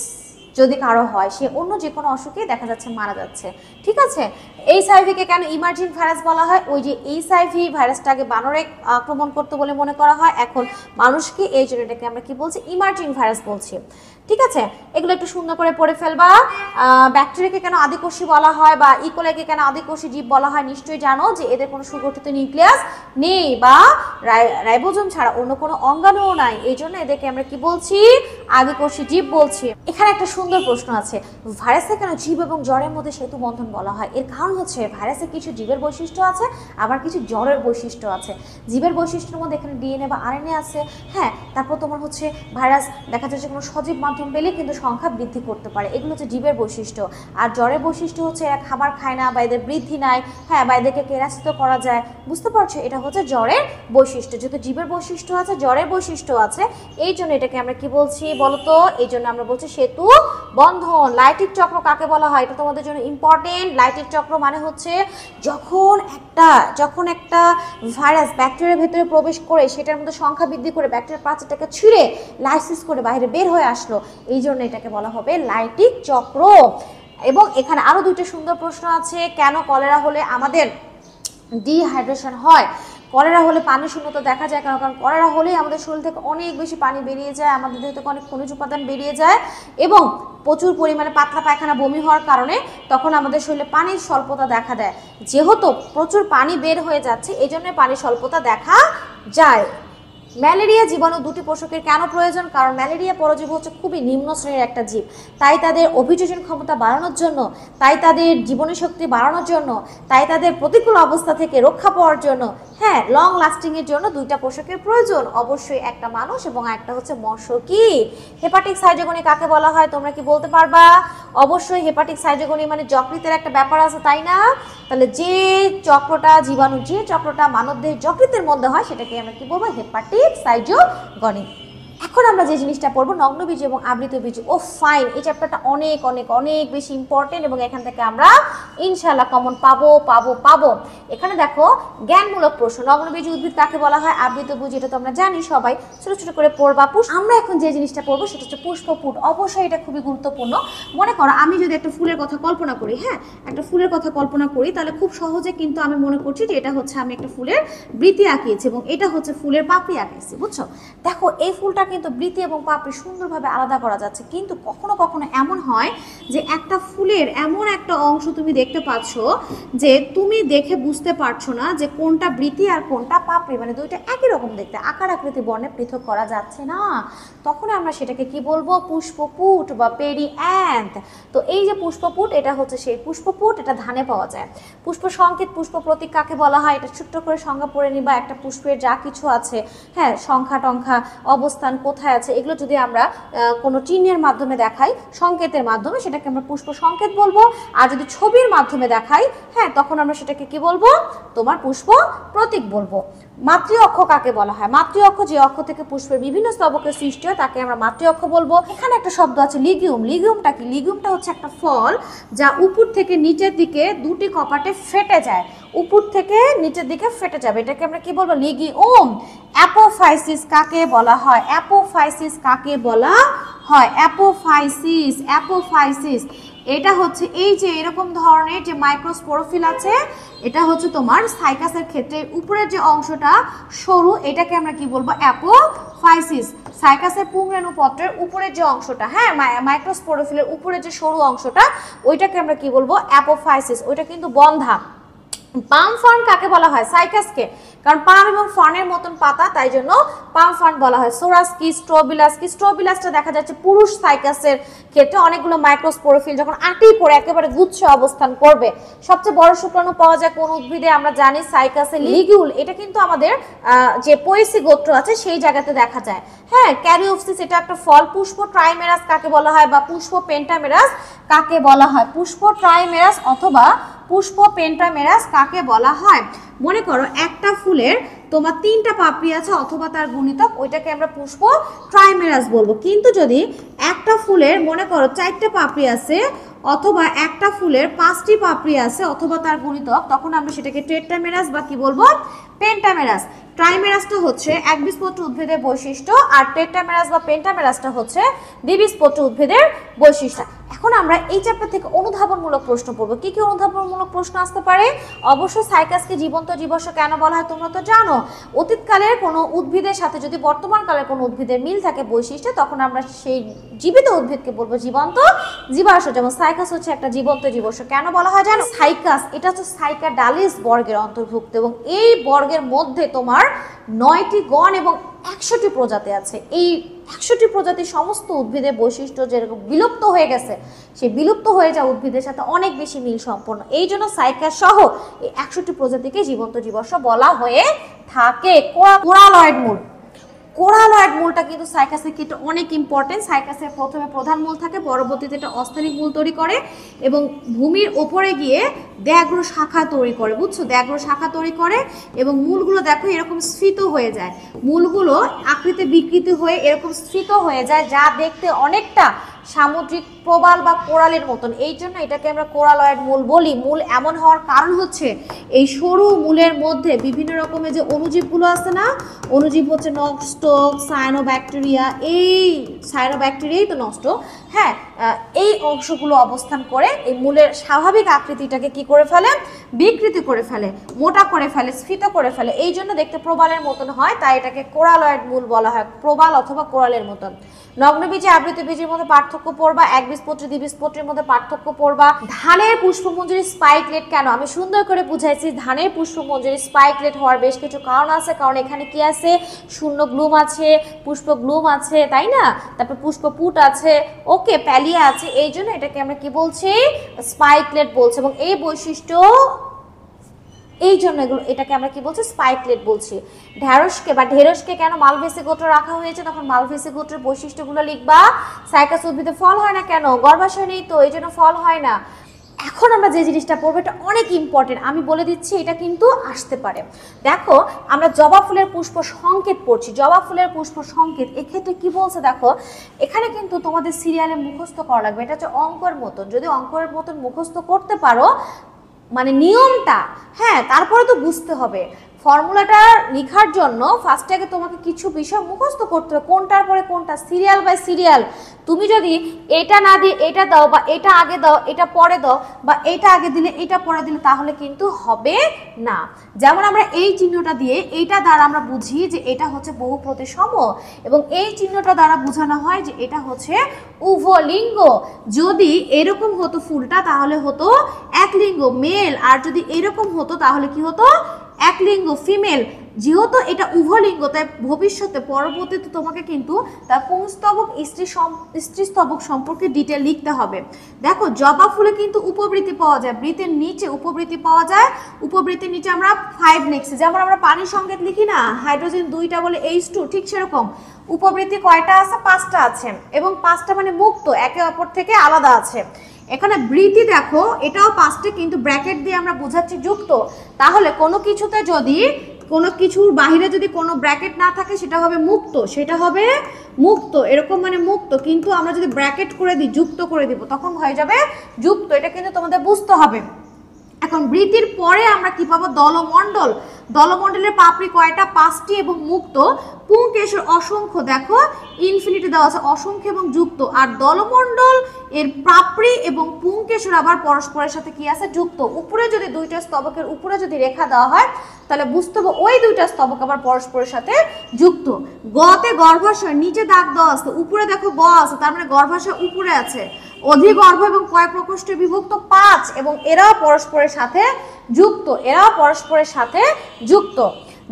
যদি কারো হয় সে অন্য যে কোনো অসুখে দেখা যাচ্ছে মারা যাচ্ছে। ঠিক আছে, এইচআইভিকে কেন ইমার্জিং ভাইরাস বলা হয়? ওই যে এইচআইভি ভাইরাসটাকে বানরে আক্রমণ করতে বলে মনে করা হয়, এখন মানুষকে, এই জন্য এটাকে আমরা কি বলছি? ইমার্জিং ভাইরাস বলছি। ঠিক আছে, এগুলো একটু সুন্দর করে পড়ে ফেলবা। ব্যাকটেরিয়াকে কেন আদিকোষী বলা হয় বা ইকোলাইকে কেন আদিকোষী জীব বলা হয়? নিশ্চয়ই জানো যে এদের কোনো সুগঠিত নিউক্লিয়াস নেই বা রাইবোজোম ছাড়া অন্য কোনো অঙ্গাণুও নাই, এই জন্য এদেরকে আমরা কি বলছি? আদিকোষী জীব বলছি। এখানে একটা সুন্দর প্রশ্ন আছে, ভাইরাসে কেন জীব এবং জ্বরের মধ্যে সেতু বন্ধন বলা হয়? এর কারণ হচ্ছে ভাইরাসে কিছু জীবের বৈশিষ্ট্য আছে, আবার কিছু জ্বরের বৈশিষ্ট্য আছে। জীবের বৈশিষ্ট্যের মধ্যে এখানে ডিএনএ বা আরএনএ আছে। হ্যাঁ, তারপর তোমার হচ্ছে ভাইরাস দেখা যাচ্ছে কোনো সজীব মাধ্যম পেলে কিন্তু সংখ্যা বৃদ্ধি করতে পারে, এগুলো হচ্ছে জীবের বৈশিষ্ট্য। আর জ্বরের বৈশিষ্ট্য হচ্ছে এরা খাবার খায় না বা এদের বৃদ্ধি নাই, হ্যাঁ, বা এদেরকে কেরাসিত করা যায়। বুঝতে পারছো? এটা হচ্ছে জ্বরের বৈশিষ্ট্য। যেহেতু জীবের বৈশিষ্ট্য আছে, জ্বরের বৈশিষ্ট্য আছে, এই জন্য এটাকে আমরা কি বলছি বলতো? এই জন্য আমরা বলছি সেতু বন্ধন। লাইটিক চক্র কাকে বলা হয়? এটা তোমাদের জন্য ইম্পর্টেন্ট। লাইটিক চক্র মানে হচ্ছে যখন একটা ভাইরাস ব্যাকটেরিয়ার ভেতরে প্রবেশ করে সেটার মধ্যে সংখ্যা বৃদ্ধি করে ব্যাকটেরিয়ার প্রাচীরটাকে ছিঁড়ে লাইসিস করে বাইরে বের হয়ে আসলো, এই জন্য এটাকে বলা হবে লাইটিক চক্র। এবং এখানে আরো 2টা সুন্দর প্রশ্ন আছে। কেন কলেরা হলে আমাদের ডিহাইড্রেশন হয়? কলেরা হলে পানি শূন্যতা দেখা যায় কেন? কারণ কলেরা হলেই আমাদের শরীর থেকে অনেক বেশি পানি বেরিয়ে যায়, আমাদের দেহ থেকে অনেক খনিজ উপাদান বেরিয়ে যায় এবং প্রচুর পরিমাণে পাতলা পায়খানা বমি হওয়ার কারণে তখন আমাদের শরীরে পানির স্বল্পতা দেখা দেয়। যেহেতু প্রচুর পানি বের হয়ে যাচ্ছে এই জন্য পানির স্বল্পতা দেখা যায়। ম্যালেরিয়া জীবাণু দুটি পোষকের কেন প্রয়োজন? কারণ ম্যালেরিয়া পরজীবী হচ্ছে খুবই নিম্ন শ্রেণীর একটা জীব, তাই তাদের অভিযোজন ক্ষমতা বাড়ানোর জন্য, তাই তাদের জীবনী শক্তি বাড়ানোর জন্য, তাই তাদের প্রতিকূল অবস্থা থেকে রক্ষা পাওয়ার জন্য, হ্যাঁ, লং লাস্টিং এর জন্য দুইটা পোষকের প্রয়োজন, অবশ্যই একটা মানুষ এবং একটা হচ্ছে মশকি। হেপাটিক সাইটোগনি কাকে বলা হয় তোমরা কি বলতে পারবা? অবশ্যই হেপাটিক সাইটোগনি মানে যকৃতের একটা ব্যাপার আছে, তাই না? তাহলে যে চক্রটা জীবাণু, যে চক্রটা মানবদেহের যকৃতের মধ্যে হয় সেটাকে আমরা কি বলবো? হেপাটিক সাইটোগনি। এখন আমরা যে জিনিসটা পড়বো নগ্নবীজ এবং আবৃতবীজ। ও ফাইন, এই চ্যাপ্টারটা অনেক অনেক অনেক বেশি ইম্পর্টেন্ট এবং এখান থেকে আমরা ইনশাআল্লাহ কমন পাবো। এখানে দেখো জ্ঞানমূলক প্রশ্ন। নগ্নবীজ উদ্ভিদ কাকে বলা হয়? আবৃতবীজ, এটা তো আমরা জানি সবাই, ছোট ছোট করে পড়বা। আমরা এখন যে জিনিসটা পড়বো সেটা হচ্ছে পুষ্পপুট। অবশ্যই এটা খুবই গুরুত্বপূর্ণ। মনে করো আমি যদি একটা ফুলের কথা কল্পনা করি, হ্যাঁ, একটা ফুলের কথা কল্পনা করি, তাহলে খুব সহজে কিন্তু আমি মনে করছি যে এটা হচ্ছে আমি একটা ফুলের বৃতি আঁকিয়েছি এবং এটা হচ্ছে ফুলের পাপড়ি আঁকিয়েছি, বুঝছো? দেখো এই ফুলটা কিন্তু বৃতি এবং পাপড়ি সুন্দরভাবে আলাদা করা যাচ্ছে, কিন্তু কখনো কখনো এমন হয় যে একটা ফুলের এমন একটা অংশ তুমি দেখতে পাচ্ছ যে তুমি দেখে বুঝতে পারছো না যে কোনটা বৃতি আর কোনটা পাপড়ি, মানে দুইটা একই রকম দেখতে, আকার আকৃতি বর্ণে পৃথক করা যাচ্ছে না। তখন আমরা সেটাকে কি বলবো? পুষ্পপুট বা পেরিঅ্যান্থ। তো এই যে পুষ্পপুট, এটা হচ্ছে সেই পুষ্পপুট, এটা ধানে পাওয়া যায়। পুষ্প সংকেত, পুষ্প প্রতীক কাকে বলা হয়? এটা ছোট্ট করে সংজ্ঞা পড়ে নিবা। একটা পুষ্পের যা কিছু আছে, হ্যাঁ, সংখ্যা টংখ্যা, অবস্থান কোথায় আছে, এগুলো যদি আমরা কোনো চিহ্নের মাধ্যমে দেখাই, সংকেতের মাধ্যমে, সেটাকে আমরা পুষ্প সংকেত বলবো। আর যদি ছবির মাধ্যমে দেখাই, হ্যাঁ, তখন আমরা সেটাকে কি বলবো? তোমার পুষ্প প্রতীক বলবো। মাতৃ অক্ষ কাকে বলা হয়? মাতৃ অক্ষ যে অক্ষ থেকে পুষ্পের বিভিন্ন স্তবকের সৃষ্টি হয় তাকে আমরা মাতৃ অক্ষ বলবো। এখানে একটা শব্দ আছে লিগিউম। লিগিউমটা কি? লিগিউমটা হচ্ছে একটা ফল যা উপর থেকে নিচের দিকে দুটি কপাটে ফেটে যায়, উপর থেকে নিচের দিকে ফেটে যাবে, এটাকে আমরা কি বলবো? লিগিউম। অ্যাপোফাইসিস কাকে বলা হয়? অ্যাপোফাইসিস কাকে বলা হয়? অ্যাপোফাইসিস এটা হচ্ছে এই যে এরকম ধরনের যে মাইক্রোস্পোরোফিল আছে, এটা হচ্ছে তোমার সাইকাসের ক্ষেত্রে উপরের যে অংশটা সরু, এটাকে আমরা কি বলবো? অ্যাপোফাইসিস। সাইকাসের পুংরেণু পত্রের উপরের যে অংশটা, হ্যাঁ, মাইক্রোস্পোরোফিলের উপরের যে সরু অংশটা, ওইটাকে আমরা কি বলবো? অ্যাপোফাইসিস। ওইটা কিন্তু বন্ধা। পাম ফার্ন কাকে বলা হয়? সাইকাসকে, কারণ পাম এবং ফার্নের মতন পাতা, তাই জন্য পাম ফার্ন বলা হয়। সোরাস কি? স্ট্রোবিলাস কি? স্ট্রোবিলাসটা দেখা যাচ্ছে পুরুষ সাইকাসের ক্ষেত্রে অনেকগুলো মাইক্রোস্পোরোফিল যখন আঁটি করে একেবারে গুচ্ছ অবস্থান করবে। সবচেয়ে বড় শুক্রাণু পাওয়া যায় কোন উদ্ভিদে? আমরা জানি সাইকাসে লিগিউল। এটা কিন্তু আমাদের যে পয়েসি গোত্র আছে সেই জায়গাতে দেখা যায়। হ্যাঁ, ক্যারিওপসিস এটা একটা ফল। পুষ্প ট্রাইমেরাস কাকে বলা হয় বা পুষ্প পেন্টামেরাস কাকে বলা হয়? পুষ্প ট্রাইমেরাস অথবা পুষ্প পেন্টামেরাস কাকে বলা হয়? মনে করো একটা ফুলের তোমার 3টা পাপড়ি আছে অথবা তার গুণিতক, ওইটাকে আমরা পুষ্প ট্রাইমেরাস বলবো। কিন্তু যদি একটা ফুলের মনে করো 4টা পাপড়ি আছে অথবা একটা ফুলের 5টি পাপড়ি আছে অথবা তার গুণিতক, তখন আমরা সেটাকে টেট্রামেরাস বা কি বলবো? পেন্টামেরাস। ট্রাইমেরাসটা হচ্ছে একবীজপত্র উদ্ভিদের বৈশিষ্ট্য আর টেট্রামেরাস বা পেন্টামেরাসটা হচ্ছে দ্বিবীজপত্র উদ্ভিদের বৈশিষ্ট্য। এখন আমরা এই চ্যাপ্টার থেকে অনুধাবনমূলক প্রশ্ন পড়বো। কি কি অনুধাবনমূলক প্রশ্ন আসতে পারে? অবশ্যই সাইকাসকে জীবন্ত জীবাশ্ম কেন বলা হয় তোমরা তো জানো। অতীতকালের কোনো উদ্ভিদের সাথে যদি বর্তমানকালের কোনো উদ্ভিদের মিল থাকে বৈশিষ্ট্য, তখন আমরা সেই জীবিত উদ্ভিদকে বলবো জীবন্ত জীবাশ্ম। যেমন সাইকাস হচ্ছে একটা জীবন্ত জীবাশ্ম। কেন বলা হয় জানো? সাইকাস এটা হচ্ছে সাইকাডালিস বর্গের অন্তর্ভুক্ত এবং এই বর্গের মধ্যে তোমার 9টি গণ এবং 100টি প্রজাতি আছে। এই 100টি প্রজাতির সমস্ত উদ্ভিদের বৈশিষ্ট্য যেরকম বিলুপ্ত হয়ে গেছে, সেই বিলুপ্ত হয়ে যাওয়া উদ্ভিদের সাথে অনেক বেশি মিল সম্পন্ন। এই জন্য সাইকাস সহ এই 100টি প্রজাতিকে জীবন্ত জীবাশ্ম বলা হয়ে থাকে। কোরালয়েড মূল, কোরালয়েড মূলটা কিন্তু সাইকাসের ক্ষেত্রে অনেক ইম্পর্টেন্ট। সাইকাসের প্রথমে প্রধান মূল থাকে, পরবর্তীতে এটা অস্থানিক মূল তৈরি করে এবং ভূমির ওপরে গিয়ে দ্যাগ্র শাখা তৈরি করে, বুঝছো? দ্যাগ্র শাখা তৈরি করে এবং মূলগুলো দেখো এরকম স্ফীত হয়ে যায়, মূলগুলো আকৃতি বিকৃতি হয়ে এরকম স্ফীত হয়ে যায়, যা দেখতে অনেকটা সামুদ্রিক প্রবাল বা কোরালের মতন। এই জন্য এটাকে আমরা কোরালয়েড মূল বলি। মূল এমন হওয়ার কারণ হচ্ছে এই সরু মূলের মধ্যে বিভিন্ন রকমের যে অণুজীবগুলো আছে না, অণুজীব হচ্ছে নস্টক, সায়ানোব্যাকটেরিয়া, এই সায়ানোব্যাকটেরিয়াই তো নষ্ট, হ্যাঁ, এই অংশগুলো অবস্থান করে এই মূলের স্বাভাবিক আকৃতিটাকে কি করে ফেলে, বিকৃতি করে ফেলে, মোটা করে ফেলে, স্ফীত করে ফেলে। এই জন্য দেখতে প্রবালের মতন হয়, তাই এটাকে কোরালয়েড মূল বলা হয়, প্রবাল অথবা কোরালের মতন। নগ্নবীজে আবৃত বীজের মধ্যে পার্থক্য পড়বা, একবীজপত্রী দ্বিবীজপত্রীর মধ্যে পার্থক্য পড়বা। ধানের পুষ্পমঞ্জরি স্পাইকলেট কেন, আমি সুন্দর করে বুঝাইছি। ধানের পুষ্পমঞ্জরি স্পাইকলেট হওয়ার বেশ কিছু কারণ আছে, কারণ এখানে কি আছে, শূন্য গ্লুম আছে, পুষ্প গ্লুম আছে, তাই না, তারপর পুষ্পপুট আছে, ওকে, প্যালিয়া আছে, এই জন্য এটাকে আমরা কি বলছি, স্পাইকলেট বলছি। এবং এই বৈশিষ্ট্য, এই জন্য এটাকে আমরা কি বলছি, স্পাইকলেট বলছি। ঢেঁড়সকে বা ঢেঁড়সকে কেন মালভেসি গোত্র রাখা হয়েছে, তখন মালভেসি গোত্রের বৈশিষ্ট্যগুলো লিখবা। সাইকাস উদ্ভিদে ফল হয় না কেন, গর্ভাশয় নেই তো, এই জন্য ফল হয় না। এখন আমরা যে জিনিসটা পড়বো এটা অনেক ইম্পর্টেন্ট, আমি বলে দিচ্ছি, এটা কিন্তু আসতে পারে। দেখো আমরা জবা ফুলের পুষ্প সংকেত পড়ছি, জবা ফুলের পুষ্প সংকেত, এক্ষেত্রে কি বলছে দেখো, এখানে কিন্তু তোমাদের সিরিয়ালে মুখস্থ করা লাগবে। এটা হচ্ছে অঙ্কের মতন, যদি অঙ্কের মতন মুখস্থ করতে পারো, মানে নিয়মটা, হ্যাঁ, তারপরে তো বুঝতে হবে। ফর্মুলাটা লেখার জন্য ফার্স্টে আগে তোমাকে কিছু বিষয় মুখস্থ করতে হবে, কোনটার পরে কোনটা, সিরিয়াল বাই সিরিয়াল। তুমি যদি এটা না দিয়ে এটা দাও, বা এটা আগে দাও এটা পরে দাও, বা এটা আগে দিলে এটা পরে দিলে, তাহলে কিন্তু হবে না। যেমন আমরা এই চিহ্নটা দিয়ে, এইটা দ্বারা আমরা বুঝি যে এটা হচ্ছে বহু প্রতিসম, এবং এই চিহ্নটা দ্বারা বোঝানো হয় যে এটা হচ্ছে উভলিঙ্গ। যদি এরকম হতো ফুলটা তাহলে হতো একলিঙ্গ মেল, আর যদি এরকম হতো তাহলে কি হতো, একলিঙ্গ ফিমেল। যেহেতু এটা উভলিঙ্গ, তাই ভবিষ্যতে পরবর্তীতে তোমাকে কিন্তু তার পুংস্তবক স্ত্রীস্তবক সম্পর্কে ডিটেল লিখতে হবে। দেখো জবা ফুলে কিন্তু উপবৃত্তি পাওয়া যায়, বৃত্তের নিচে উপবৃত্তি পাওয়া যায়, উপবৃত্তির নিচে আমরা 5 লিখছি। যেমন আমরা পানির সংকেত লিখি না, হাইড্রোজেন 2টা বলে H2, ঠিক সেরকম উপবৃত্তি কয়টা আছে, 5টা আছে, এবং 5টা মানে মুক্ত, একে অপর থেকে আলাদা আছে। এখানে বৃত্তি দেখো, এটাও 5টে, কিন্তু ব্র্যাকেট দিয়ে আমরা বোঝাচ্ছি যুক্ত। তাহলে কোনো কিছুতে যদি, কোনো কিছুর বাহিরে যদি কোনো ব্র্যাকেট না থাকে, সেটা হবে মুক্ত, সেটা হবে মুক্ত, এরকম মানে মুক্ত। কিন্তু আমরা যদি ব্র্যাকেট করে দিই, যুক্ত করে দিব, তখন হয়ে যাবে যুক্ত। এটা কিন্তু তোমাদের বুঝতে হবে। এখন বৃত্তির পরে আমরা কি পাবো, দলমণ্ডল। দলমণ্ডলের পাপড়ি কয়টা, 5টি, এবং মুক্ত। পুংকেশর অসংখ্য, দেখো ইনফিনিটি দেওয়া আছে, অসংখ্য এবং যুক্ত। আর দলমণ্ডল এর পাপড়ি এবং পুংকেশর আবার পরস্পরের সাথে কি আছে, যুক্ত। উপরে যদি দুইটা স্তবকের উপরে যদি রেখা দেওয়া হয়, তাহলে বুঝতে হবে ওই দুইটা স্তবক আবার পরস্পরের সাথে যুক্ত। গতে গর্ভাশয়, নিচে দাগ দেওয়া আছে, উপরে দেখো গ আছে, তার মানে গর্ভাশয় উপরে আছে। অধিগর্ভ এবং কয় প্রকোষ্ঠে বিভক্ত, 5, এবং এরাও পরস্পরের সাথে যুক্ত, এরাও পরস্পরের সাথে যুক্ত।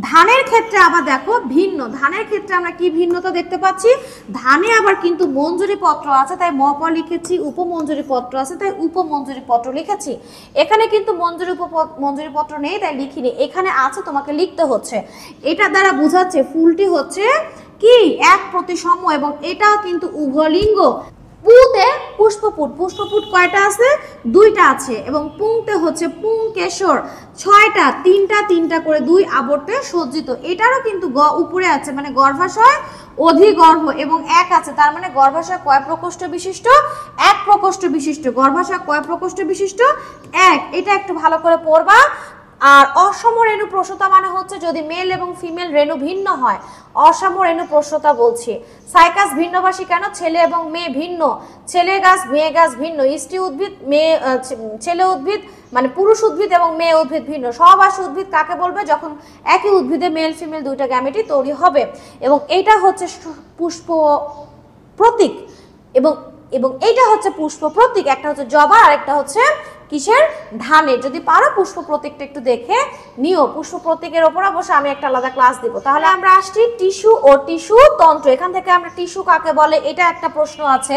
ধানের ক্ষেত্রে আবার দেখো ভিন্ন, ধানের ক্ষেত্রে আমরা কি ভিন্নতা দেখতে পাচ্ছি, ধানে আবার কিন্তু মঞ্জুরি পত্র আছে, তাই মপ লিখেছি, উপমঞ্জুরি পত্র আছে, তাই উপমঞ্জুরি পত্র লিখেছি। এখানে কিন্তু মঞ্জুরি পত্র নেই, তাই লিখিনি, এখানে আছে, তোমাকে লিখতে হচ্ছে। এটা দ্বারা বোঝাচ্ছে ফুলটি হচ্ছে কি এক প্রতিসম, এবং এটাও কিন্তু উভলিঙ্গ। পুতে পুষ্পপুট, পুষ্পপুট কয়টা আছে, 2টা আছে, এবং পুংতে হচ্ছে পুংকেশর 6টা, 3টা করে 2 আবর্তে সজ্জিত। এটারও কিন্তু গ উপরে আছে, মানে গর্ভাশয় অধিগর্ভ, এবং 1 আছে, তার মানে গর্ভাশয় কয় প্রকোষ্ঠ বিশিষ্ট, 1 প্রকোষ্ঠ বিশিষ্ট। গর্ভাশয় কয় প্রকোষ্ঠ বিশিষ্ট, 1। এটা একটু ভালো করে পড়বা। আর অসম রেণু প্রসূতা মানে হচ্ছে যদি মেল এবং ফিমেল রেণু ভিন্ন হয়, অসম রেণু প্রসূতা বলছি। সাইকাস ভিন্নভাষী কেন, ছেলে এবং মেয়ে ভিন্ন, ছেলে গাছ মেয়ে গাছ ভিন্ন, স্ত্রী উদ্ভিদ মেয়ে ছেলে উদ্ভিদ মানে পুরুষ উদ্ভিদ এবং মেয়ে উদ্ভিদ ভিন্ন। সহবাসী উদ্ভিদ কাকে বলবে, যখন একই উদ্ভিদে মেল ফিমেল দুইটা গ্যামেটই তৈরি হবে। এবং এইটা হচ্ছে পুষ্প প্রতীক, এবং এইটা হচ্ছে পুষ্প প্রতীক। একটা হচ্ছে জবা, আর একটা হচ্ছে কিসের, ধানের। যদি পারো পুষ্প প্রতীকটা একটু দেখে নিও, পুষ্প প্রতীকের ওপর অবশ্য আমি একটা আলাদা ক্লাস দিব। তাহলে আমরা আসছি টিস্যু ও টিস্যু তন্ত্র। এখান থেকে আমরা টিস্যু কাকে বলে, এটা একটা প্রশ্ন আছে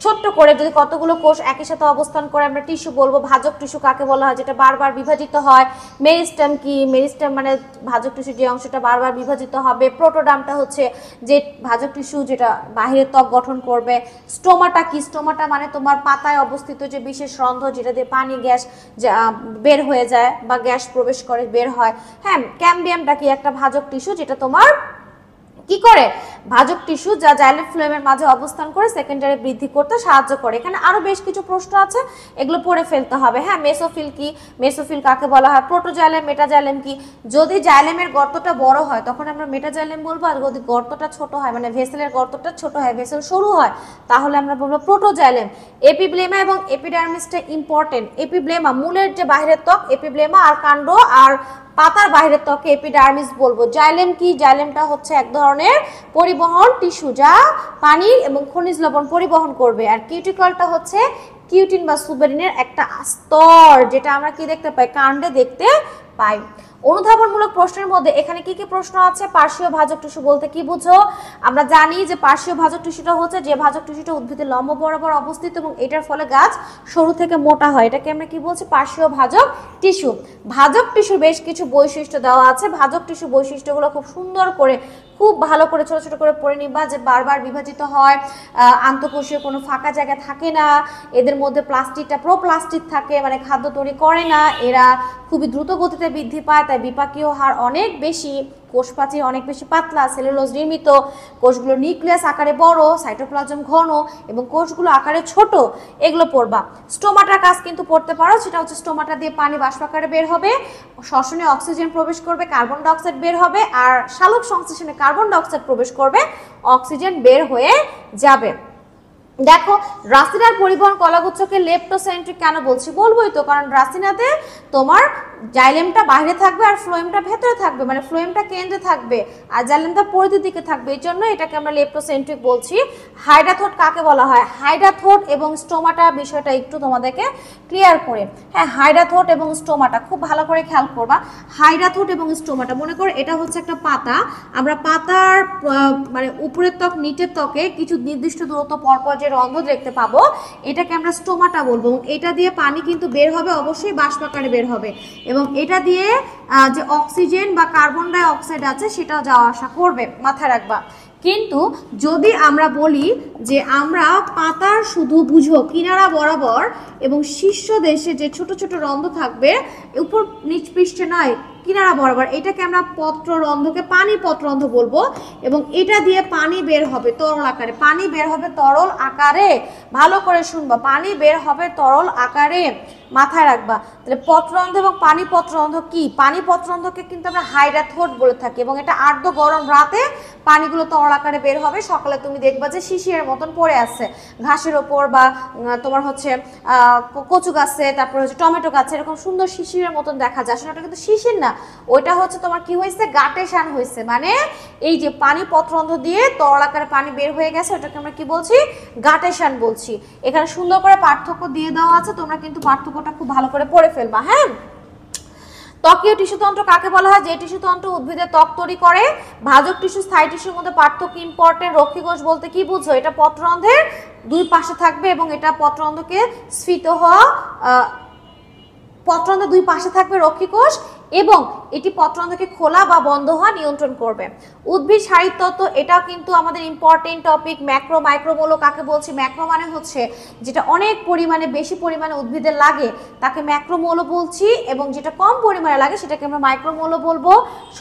ছোট্ট করে, যদি কতগুলো কোষ একই সাথে অবস্থান করে আমরা টিস্যু বলবো। ভাজক টিস্যু কাকে বলা হয়, যেটা বারবার বিভাজিত হয়। মেরিস্টেম কি, মেরিস্টেম মানে ভাজক টিস্যু যে অংশটা বারবার বিভাজিত হবে। প্রোটোডামটা হচ্ছে যে ভাজক টিস্যু যেটা বাহিরের ত্বক গঠন করবে। স্টোমাটা কি, স্টোমাটা মানে তোমার পাতায় অবস্থিত যে বিশেষ রন্ধ্র, যেটা দিয়ে পানি গ্যাস বের হয়ে যায় বা গ্যাস প্রবেশ করে বের হয়। হ্যাঁ, ক্যাম্বিয়ামটা কি, একটা ভাজক টিস্যু যেটা তোমার কি করে ভাজক টিস্যু যা জাইলেম ফ্লোয়েমের মাঝে অবস্থান করে সেকেন্ডারি বৃদ্ধি করতে সাহায্য করে। এখানে আরো বেশ কিছু প্রশ্ন আছে, এগুলো পড়ে ফেলতে হবে। হ্যাঁ, মেসোফিল কি, মেসোফিল কাকে বলা হয়, প্রোটোজাইলেম মেটাজাইলেম কি। যদি জাইলেমের গর্তটা বড় হয় তখন আমরা মেটাজাইলেম বলবো, আর যদি গর্তটা ছোট হয় মানে ভেসেলের গর্তটা ছোট হয়, ভেসেল সরু হয়, তাহলে আমরা বলবো প্রোটোজাইলেম। এপিব্লেমা এবং এপিডার্মিসটা ইম্পর্টেন্ট। এপিব্লেমা মূলের যে বাইরের ত্বক এপিব্লেমা, আর কাণ্ড আর পাতার বাইরের ত্বকে এপিডার্মিস বলবো। জাইলেম কি, জাইলেমটা হচ্ছে এক ধরনের পরিবহন টিস্যু যা পানি এবং খনিজ লবণ পরিবহন করবে। আর কিউটিকলটা হচ্ছে কিউটিন বা সুবেরিনের একটা স্তর, যেটা আমরা কি দেখতে পাই, কাণ্ডে দেখতে পাই। অনুধাবনমূলক প্রশ্নের মধ্যে এখানে কি কি প্রশ্ন আছে? পার্শ্বীয় ভাজক টিস্যু বলতে কি বুঝো? আমরা জানি যে পার্শ্বীয় ভাজক টিস্যুটা হচ্ছে যে ভাজক টিস্যুটা উদ্ভিদের লম্ব বরাবর অবস্থিত এবং এটার ফলে গাছ সরু থেকে মোটা হয়, এটাকে আমরা কি বলছি, পার্শ্বীয় ভাজক টিস্যু। ভাজক টিস্যুর বেশ কিছু বৈশিষ্ট্য দেওয়া আছে। ভাজক টিস্যু বৈশিষ্ট্যগুলো খুব সুন্দর করে, খুব ভালো করে ছোট ছোট করে পড়ে নিবা, যে বারবার বিভাজিত হয়, আন্তঃকোষীয় কোনো ফাঁকা জায়গা থাকে না, এদের মধ্যে প্লাস্টিকটা প্রোপ্লাস্টিক থাকে, মানে খাদ্য তৈরি করে না, এরা খুবই দ্রুত গতিতে বৃদ্ধি পায়, তাই বিপাকীয় হার অনেক বেশি, কোষপ্রাচীর অনেক বেশি পাতলা, সেলুলোজ নির্মিত, কোষগুলো নিউক্লিয়াস আকারে বড়, সাইটোপ্লাজম ঘন এবং কোষগুলো আকারে ছোট, এগুলো পড়বা। স্টোমাটার কাজ কিন্তু পড়তে পারো, সেটা হচ্ছে স্টোমাটা দিয়ে পানি বাষ্প আকারে বের হবে, শ্বসনে অক্সিজেন প্রবেশ করবে, কার্বন ডাইঅক্সাইড বের হবে, আর শালক সংশ্লেষণে কার্বন ডাইঅক্সাইড প্রবেশ করবে, অক্সিজেন বের হয়ে যাবে। দেখো, রাসিনার পরিবহন কলাগুচ্ছকে লেপ্টোসেন্ট্রিক কেন বলছি? বলবোই তো, কারণ রাসিনাতে তোমার জাইলেমটা বাইরে থাকবে আর ফ্লোয়েমটা ভেতরে থাকবে, মানে ফ্লোয়েমটা কেন্দ্রে থাকবে আর জাইলেমটা পরিধির দিকে থাকবে, এই জন্য এটাকে আমরা লেপ্টোসেন্ট্রিক বলছি। হাইড্রাথোড কাকে বলা হয়? হাইড্রাথোড এবং স্টোমাটা বিষয়টা একটু তোমাদেরকে ক্লিয়ার করে, হ্যাঁ, হাইড্রাথোড এবং স্টোমাটা খুব ভালো করে খেয়াল করবা। হাইড্রাথোড এবং স্টোমাটা, মনে করো এটা হচ্ছে একটা পাতা, আমরা পাতার মানে উপরের ত্বক নিচের ত্বকে কিছু নির্দিষ্ট দূরত্ব পরপর যে রন্ধ্র দেখতে পাবো, এটাকে আমরা স্টোমাটা বলবো। এটা দিয়ে পানি কিন্তু বের হবে, অবশ্যই বাষ্প আকারে বের হবে, এবং এটা দিয়ে যে অক্সিজেন বা কার্বন ডাই অক্সাইড আছে সেটাও যাওয়া আসা করবে, মাথায় রাখবা। কিন্তু যদি আমরা বলি যে আমরা পাতার শুধু বুঝো কিনারা বরাবর এবং শীর্ষ দেশে যে ছোট ছোট রন্ধ্র থাকবে, উপর নিচ পৃষ্ঠে নয়, কিনারা বরাবর, এটাকে আমরা পত্ররন্ধ্রকে পানি পত্ররন্ধ্র বলবো, এবং এটা দিয়ে পানি বের হবে তরল আকারে, পানি বের হবে তরল আকারে, ভালো করে শুনবা, পানি বের হবে তরল আকারে, মাথায় রাখবা। তাহলে পত্ররন্ধ্র এবং পানি পত্ররন্ধ্র কি? পানি পত্ররন্ধ্রকে কিন্তু আমরা হাইড্রাথোড বলে থাকি, এবং এটা আর্দ্র গরম রাতে পানিগুলো তরল আকারে বের হবে, সকালে তুমি দেখবা যে শিশিরের মতন পড়ে আছে ঘাসের ওপর, বা তোমার হচ্ছে কচু গাছে, তারপরে হচ্ছে টমেটো গাছে, এরকম সুন্দর শিশিরের মতন দেখা যায়। আসলে ওটা কিন্তু শিশির না, ওইটা হচ্ছে তোমার কি হয়েছে, গাটেশান হয়েছে, মানে এই যে পানি পত্ররন্ধ্র দিয়ে তরল আকারে পানি বের হয়ে গেছে, ওটাকে আমরা কি বলছি, গাটেশান বলছি। এখানে সুন্দর করে পার্থক্য দিয়ে দেওয়া আছে, তোমরা কিন্তু পার্থক্যটা খুব ভালো করে পড়ে ফেলবা। হ্যাঁ, ত্বকীয় টিস্যুতন্ত্র কাকে বলা হয়? যে টিস্যুতন্ত্র উদ্ভিদের ত্বক তৈরি করে। ভাজক টিস্যু স্থায়ী টিস্যুর মধ্যে পার্থক্য ইম্পর্টেন্ট। রক্ষী কোষ বলতে কি বুঝো? এটা পত্ররন্ধ্রের দুই পাশে থাকবে এবং এটা পত্ররন্ধ্রকে স্ফীত হওয়া, পত্ররন্ধ্রের দুই পাশে থাকবে রক্ষী কোষ, এবং এটি পত্ররন্ধ্রকে খোলা বা বন্ধ হওয়া নিয়ন্ত্রণ করবে। উদ্ভিদ শারীরতত্ত্ব, এটাও কিন্তু আমাদের ইম্পর্টেন্ট টপিক। ম্যাক্রো মাইক্রোমোলো কাকে বলছি? ম্যাক্রো মানে হচ্ছে যেটা অনেক পরিমাণে, বেশি পরিমাণে উদ্ভিদের লাগে তাকে ম্যাক্রোমোলো বলছি, এবং যেটা কম পরিমাণে লাগে সেটাকে আমরা মাইক্রোমোলো বলবো।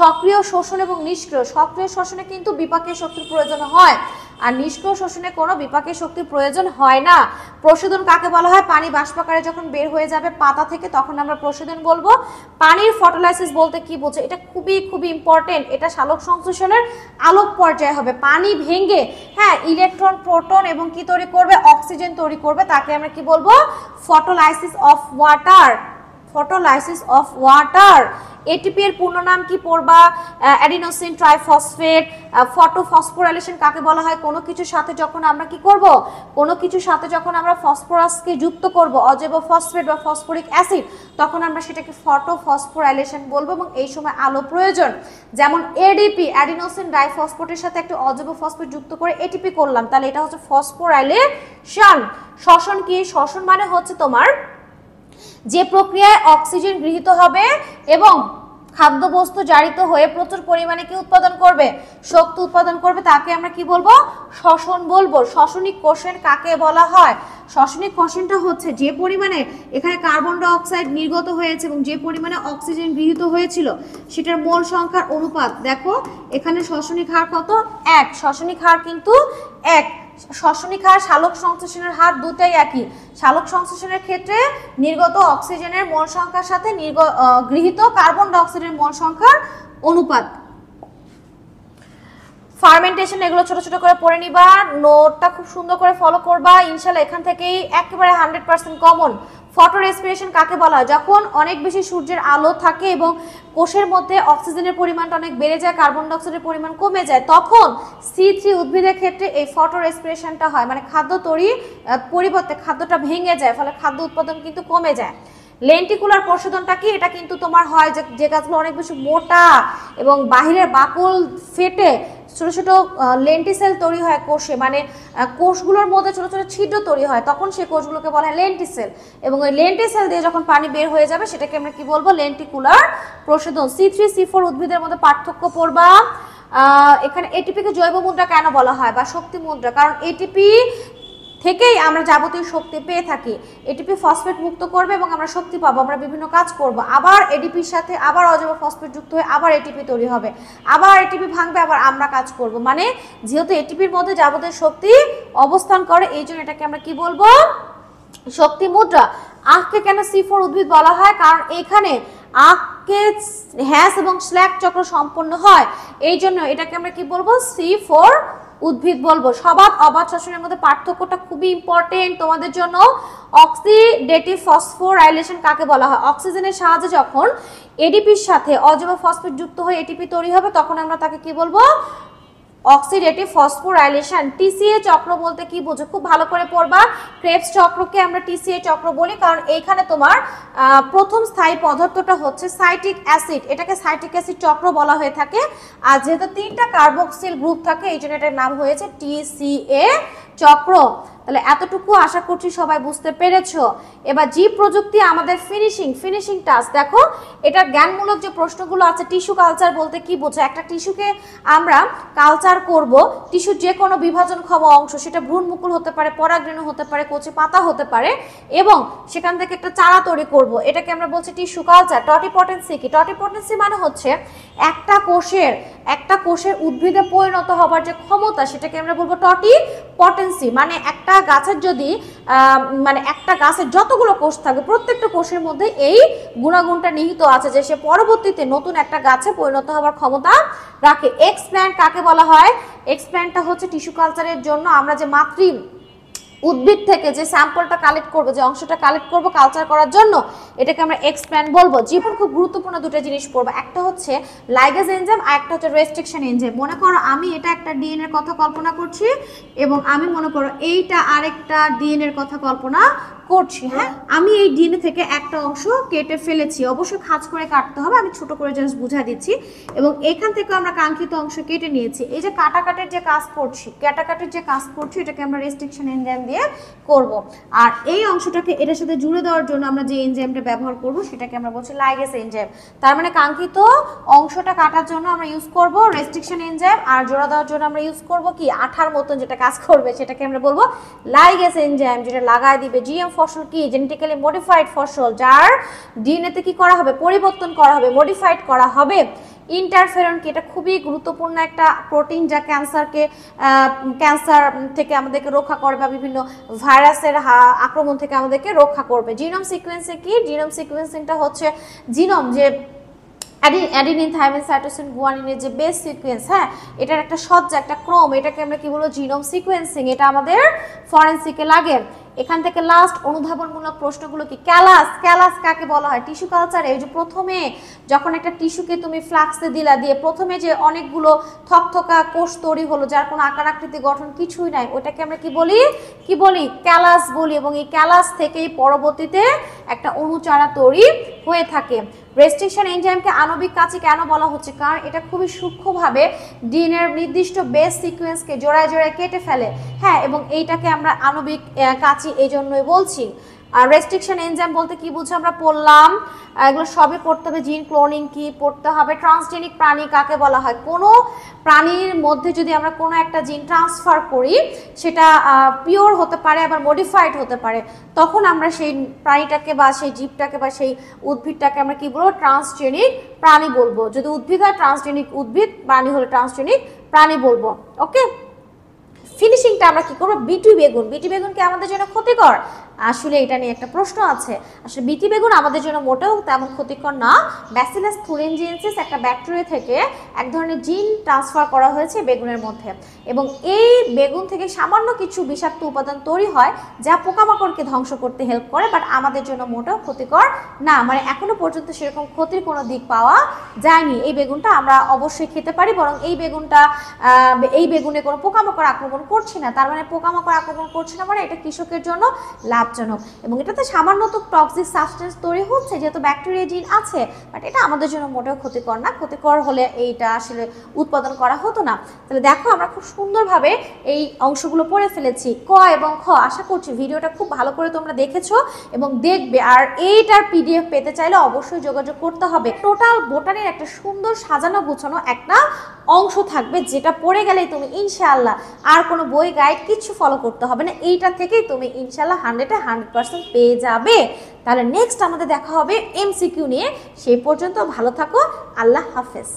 সক্রিয় শোষণ এবং নিষ্ক্রিয়, সক্রিয় শোষণে কিন্তু বিপাকীয় শক্তির প্রয়োজন হয়, আর নিষ্ক্রিয় শোষণে কোনো বিপাকীয় শক্তির প্রয়োজন হয় না। প্রশোধন কাকে বলা হয়? পানি বাষ্পাকারে যখন বের হয়ে যাবে পাতা থেকে তখন আমরা প্রশোধন বলবো। পানির ফটোলাইসিস বলতে কি বোঝো? এটা খুবই খুবই ইম্পর্টেন্ট, এটা শালক সংশ্লেষণের আলোক পর্যায়ে হবে। পানি ভেঙে, হ্যাঁ, ইলেকট্রন প্রোটন এবং কি তৈরি করবে, অক্সিজেন তৈরি করবে, তাকে আমরা কি বলবো, photolysis of water, photolysis of water. ATP এর পূর্ণ নাম কি পড়বা? Adenosine triphosphate. ফটোফসফোরাইলেশন কাকে বলা হয়? কোনো কিছুর সাথে যখন আমরা কি করব, কোনো কিছুর সাথে যখন আমরা ফসফরাসকে যুক্ত করব, অজৈব ফসফেট বা ফসফরিক অ্যাসিড, তখন আমরা সেটাকে ফটোফসফোরাইলেশন বলবো, এবং এই সময় আলো প্রয়োজন। যেমন এডিপি, অ্যাডিনোসিন ডাইফসফেটের সাথে একটা অজৈব ফসফেট যুক্ত করে এটিপি করলাম, তাহলে এটা হচ্ছে ফসফোরাইলেশন। শ্বসন কি? শ্বসন মানে হচ্ছে তোমার যে প্রক্রিয়ায় অক্সিজেন গৃহীত হবে এবং খাদ্যবস্তু জারিত হয়ে প্রচুর পরিমাণে কি উৎপাদন করবে, শক্তি উৎপাদন করবে, তাকে আমরা কি বলবো, শ্বসন বলবো। শ্বসনিক কোষণ কাকে বলা হয়? শ্বসনিক কোষণটা হচ্ছে যে পরিমাণে এখানে কার্বন ডাই অক্সাইড নির্গত হয়েছে এবং যে পরিমাণে অক্সিজেন গৃহীত হয়েছিল সেটার মোল সংখ্যার অনুপাত। দেখো এখানে শ্বসনিক হার কত, 1, শ্বসনিক হার কিন্তু 1। শ্বসনিক হার সালোক সংশ্লেষণের হার দুটাই একই। সালোক সংশ্লেষণের ক্ষেত্রে নির্গত অক্সিজেনের মোল সংখ্যার সাথে গৃহীত কার্বন ডাই অক্সাইডের মোল সংখ্যার অনুপাত। ফার্মেন্টেশন এগুলো ছোট ছোট করে পড়ে নিবা, নোটটা খুব সুন্দর করে ফলো করবা ইনশাআল্লাহ। এখান থেকেই একেবারে 100% কমন। ফটো রেসপিরেশন কাকে বলা হয়? যখন অনেক বেশি সূর্যের আলো থাকে এবং কোষের মধ্যে অক্সিজেনের পরিমাণটা অনেক বেড়ে যায়, কার্বন ডাই অক্সাইডের পরিমাণ কমে যায়, তখন C3 উদ্ভিদের ক্ষেত্রে এই ফটো রেসপিরেশনটা হয়, মানে খাদ্য তৈরি পরিবর্তে খাদ্যটা ভেঙে যায়, ফলে খাদ্য উৎপাদন কিন্তু কমে যায়। লেন্টিকুলার প্রশোধনটা কি? এটা কিন্তু তোমার হয় যে গাছগুলো অনেক বেশি মোটা এবং বাহিরের বাকল ফেটে ছোট ছোট লেন্টিসেল তৈরি হয় কোষে, মানে কোষগুলোর মধ্যে ছোট ছোট ছিদ্র তৈরি হয়, তখন সেই কোষগুলোকে বলা হয় লেন্টিসেল। এবং ওই লেন্টিসেল দিয়ে যখন পানি বের হয়ে যাবে সেটাকে আমরা কি বলবো? লেন্টিকুলার প্রশোধন। C3 C4 উদ্ভিদের মধ্যে পার্থক্য পড়বা। এখানে এটিপিকে জৈব মুদ্রা কেন বলা হয় বা শক্তি মুদ্রা? কারণ এটিপি থেকেই আমরা যাবতীয় শক্তি পেয়ে থাকি। এটিপি ফসফেট মুক্ত করবে এবং আমরা শক্তি পাবো, আমরা বিভিন্ন কাজ করব। আবার এডিপির সাথে আবার অজৈব ফসফেট যুক্ত হয়ে আবার এটিপি তৈরি হবে, আবার এটিপি ভাঙবে, আবার আমরা কাজ করব। মানে যেহেতু এটিপির মধ্যে যাবতীয় শক্তি অবস্থান করে, এই জন্য এটাকে আমরা কি বলবো? শক্তি মুদ্রা। আখকে কেন C4 উদ্ভিদ বলা হয়? কারণ এখানে আখকে হ্যাস এবং স্ল্যাক চক্র সম্পন্ন হয়, এই জন্য এটাকে আমরা কি বলবো? C4 উদ্ভিদ বলবো। সবাত অবাত শ্বসনের মধ্যে পার্থক্যটা খুবই ইম্পর্টেন্ট তোমাদের জন্য। অক্সিডেটিভ ফসফোরাইলেশন কাকে বলা হয়? অক্সিজেনের সাহায্যে যখন এডিপির সাথে অজৈব ফসফেট যুক্ত হয়ে এটিপি তৈরি হবে, তখন আমরা তাকে কি বলবো? Oxidative phosphorylation. টিসিএ চক্র বলতে কি বোঝো? খুব ভালো করে পড়বা। ক্রেবস চক্রকে আমরা টিসিএ চক্র বলি, কারণ এইখানে তোমার প্রথম স্থায়ী পদার্থটা হচ্ছে সাইট্রিক অ্যাসিড, এটাকে সাইট্রিক অ্যাসিড চক্র বলা হয়ে থাকে। আর যেহেতু 3টা কার্বক্সিল গ্রুপ থাকে, এই জন্য এটার নাম হয়েছে টিসিএ চক্র। তাহলে এতটুকু আশা করছি সবাই বুঝতে পেরেছো। এবার জীব প্রযুক্তি আমাদের ফিনিশিং টাস্ক। দেখো এটার জ্ঞানমূলক যে প্রশ্নগুলো আছে, টিস্যু কালচার বলতে কি বোঝো? একটা টিস্যুকে আমরা কালচার করব, টিস্যুর যে কোনো বিভাজনক্ষম অংশ, সেটা ভ্রূণমুকুল হতে পারে, পরাগরেণু হতে পারে, কচি পাতা হতে পারে, এবং সেখান থেকে একটা চারা তৈরি করব, এটাকে আমরা বলছি টিস্যু কালচার। টটিপটেন্সি কি? টটিপটেন্সি মানে হচ্ছে একটা কোষের উদ্ভিদে পরিণত হবার যে ক্ষমতা, সেটাকে আমরা বলবো টটিপটেন্সি। মানে একটা গাছের যদি মানে একটা গাছের যতগুলো কোষ থাকবে, প্রত্যেকটা কোষের মধ্যে এই গুণাগুণটা নিহিত আছে যে সে পরবর্তীতে নতুন একটা গাছে পরিণত হওয়ার ক্ষমতা রাখে। এক্সপ্ল্যান্ট কাকে বলা হয়? এক্সপ্ল্যান্টটা হচ্ছে টিস্যু কালচারের জন্য আমরা যে মাতৃ উদ্ভিদ থেকে যে স্যাম্পলটা কালেক্ট করবো, যে অংশটা কালেক্ট করবো কালচার করার জন্য, এটাকে আমরা এক্সপ্ল্যান্ট বলবো। জীবন খুব গুরুত্বপূর্ণ দুটো জিনিস পড়বো, একটা হচ্ছে লাইগেজ এনজাইম আর একটা হচ্ছে রেস্ট্রিকশন এনজাইম। মনে করো আমি এটা একটা ডিএনএর কথা কল্পনা করছি এবং আমি মনে করো এইটা আরেকটা ডিএনএর কথা কল্পনা করছি। হ্যাঁ, আমি এই ডিএনএ থেকে একটা অংশ কেটে ফেলেছি, অবশ্যই খাঁজ করে কাটতে হবে, আমি ছোট করে জাস্ট বুঝাই দিচ্ছি। এবং এখান থেকে আমরা কাঙ্ক্ষিত অংশ কেটে নিয়েছি। এই যে কাটাকাটির যে কাজ করছি, এটাকে আমরা রেস্ট্রিকশন এনজাইম দিয়ে করব। আর এই অংশটাকে এটার সাথে জুড়ে দেওয়ার জন্য আমরা যে এনজাইমটা ব্যবহার করব, সেটাকে আমরা বলছি লাইগেজ এনজাইম। তার মানে কাঙ্ক্ষিত অংশটা কাটার জন্য আমরা ইউজ করব রেস্ট্রিকশন এনজাইম, আর জোড়া দেওয়ার জন্য আমরা ইউজ করব কি? আঠার মতন যেটা কাজ করবে, সেটাকে আমরা বলবো লাইগেজ এনজাইম, যেটা লাগায় দিবে। জিএম ফসল কি? জেনেটিক্যালি মডিফাইড ফসল, যার ডিএনএতে কি করা হবে? পরিবর্তন করা হবে, মডিফাইড করা হবে। ইন্টারফেরন কি? এটা খুবই গুরুত্বপূর্ণ একটা প্রোটিন, যা ক্যান্সার থেকে আমাদেরকে রক্ষা করে বা বিভিন্ন ভাইরাসের আক্রমণ থেকে আমাদেরকে রক্ষা করবে। জিনোম সিকোয়েন্সিং কি? জিনোম সিকোয়েন্সিংটা হচ্ছে জিনোম, যে অ্যাডিনিন, থাইমিন, সাইটোসিন, গুয়ানিনের যে বেস সিকোয়েন্স, হ্যাঁ, এটার একটা সজ্জা, একটা ক্রম, এটাকে আমরা কি বলবো? Genome sequencing. এটা আমাদের ফরেনসিকে লাগে। এখান থেকে লাস্ট অনুধাবনমূলক প্রশ্নগুলো কি? ক্যালাস কাকে বলা হয়? টিস্যু কালচারে এই যে প্রথমে যখন একটা টিস্যুকে তুমি ফ্লাক্সে দিয়ে প্রথমে যে অনেকগুলো থকথকা কোষ তৈরি হলো, যার কোনো আকার আকৃতি গঠন কিছুই নাই, ওটাকে আমরা কি বলি? ক্যালাস বলি। এবং এই ক্যালাস থেকেই পরবর্তীতে একটা অণুচারা তৈরি হয়ে থাকে। রেস্ট্রিকশন এনজাইমকে আণবিক কাঁচি কেন বলা হচ্ছে? কারণ এটা খুবই সূক্ষ্মভাবে ডিএনএর নির্দিষ্ট বেস সিকোয়েন্সকে জোড়ায় জোড়ায় কেটে ফেলে, হ্যাঁ, এবং এইটাকে আমরা আণবিক কাঁচি এই জন্যই বলছি। আর রেস্ট্রিকশন এনজাইম বলতে কি বুঝি আমরা পড়লাম, এগুলো সবই পড়তে হবে। জিন ক্লোনিং কি পড়তে হবে, ট্রান্সজেনিক প্রাণী কাকে বলা হয়, কোনো প্রাণীর মধ্যে যদি আমরা কোনো একটা জিন ট্রান্সফার করি সেটা পিওর হতে পারে আবার মডিফাইড হতে পারে, তখন আমরা সেই প্রাণীটাকে বা সেই জীবটাকে বা সেই উদ্ভিদটাকে আমরা কি বলবো, ট্রান্সজেনিক প্রাণী বলবো। যদি উদ্ভিদ হয় ট্রান্সজেনিক উদ্ভিদ, প্রাণী হলে ট্রান্সজেনিক প্রাণী বলবো। ওকে, ফিনিশিংটা আমরা কি করবো, বিটি বেগুন। বিটি বেগুন কি আমাদের জন্য ক্ষতিকর? আসলে এটা নিয়ে একটা প্রশ্ন আছে। আসলে বিটি বেগুন আমাদের জন্য মোটেও তেমন ক্ষতিকর না। ব্যাসিলাস থুরিনজিয়েন্সিস একটা ব্যাকটেরিয়া থেকে এক ধরনের জিন ট্রান্সফার করা হয়েছে বেগুনের মধ্যে, এবং এই বেগুন থেকে সামান্য কিছু বিষাক্ত উপাদান তৈরি হয় যা পোকামাকড়কে ধ্বংস করতে হেল্প করে, বাট আমাদের জন্য মোটেও ক্ষতিকর না। মানে এখনো পর্যন্ত সেরকম ক্ষতির কোনো দিক পাওয়া যায়নি। এই বেগুনটা আমরা অবশ্যই খেতে পারি, বরং এই বেগুনে কোনো পোকামাকড় আক্রমণ করছে না। তার মানে পোকামাকড় আক্রমণ করছে না মানে এটা কৃষকের জন্য লাভজনক, এবং এটাতে সামান্য তো টক্সিক সাবস্টেন্স তৈরি হচ্ছে যেহেতু ব্যাকটেরিয়া জিন আছে, বাট এটা আমাদের জন্য মোটেও ক্ষতিকর না। ক্ষতিকর হলে এইটা আসলে উৎপাদন করা হতো না। তাহলে দেখো আমরা খুব সুন্দরভাবে এই অংশগুলো পড়ে ফেলেছি, ক এবং খ। আশা করছি ভিডিওটা খুব ভালো করে তোমরা দেখেছো এবং দেখবে। আর এইটার পিডিএফ পেতে চাইলে অবশ্যই যোগাযোগ করতে হবে। টোটাল বোটানির একটা সুন্দর সাজানো গুছানো একটা অংশ থাকবে, যেটা পড়ে গেলেই তুমি ইনশাআল্লাহ আর কোনো বই গাইড কিছু ফলো করতে হবে না, এইটা থেকেই তুমি ইনশাআল্লাহ 100% পেয়ে যাবে। তাহলে নেক্সট আমাদের দেখা হবে এমসিকিউ নিয়ে। সেই পর্যন্ত ভালো থাকো, আল্লাহ হাফেজ।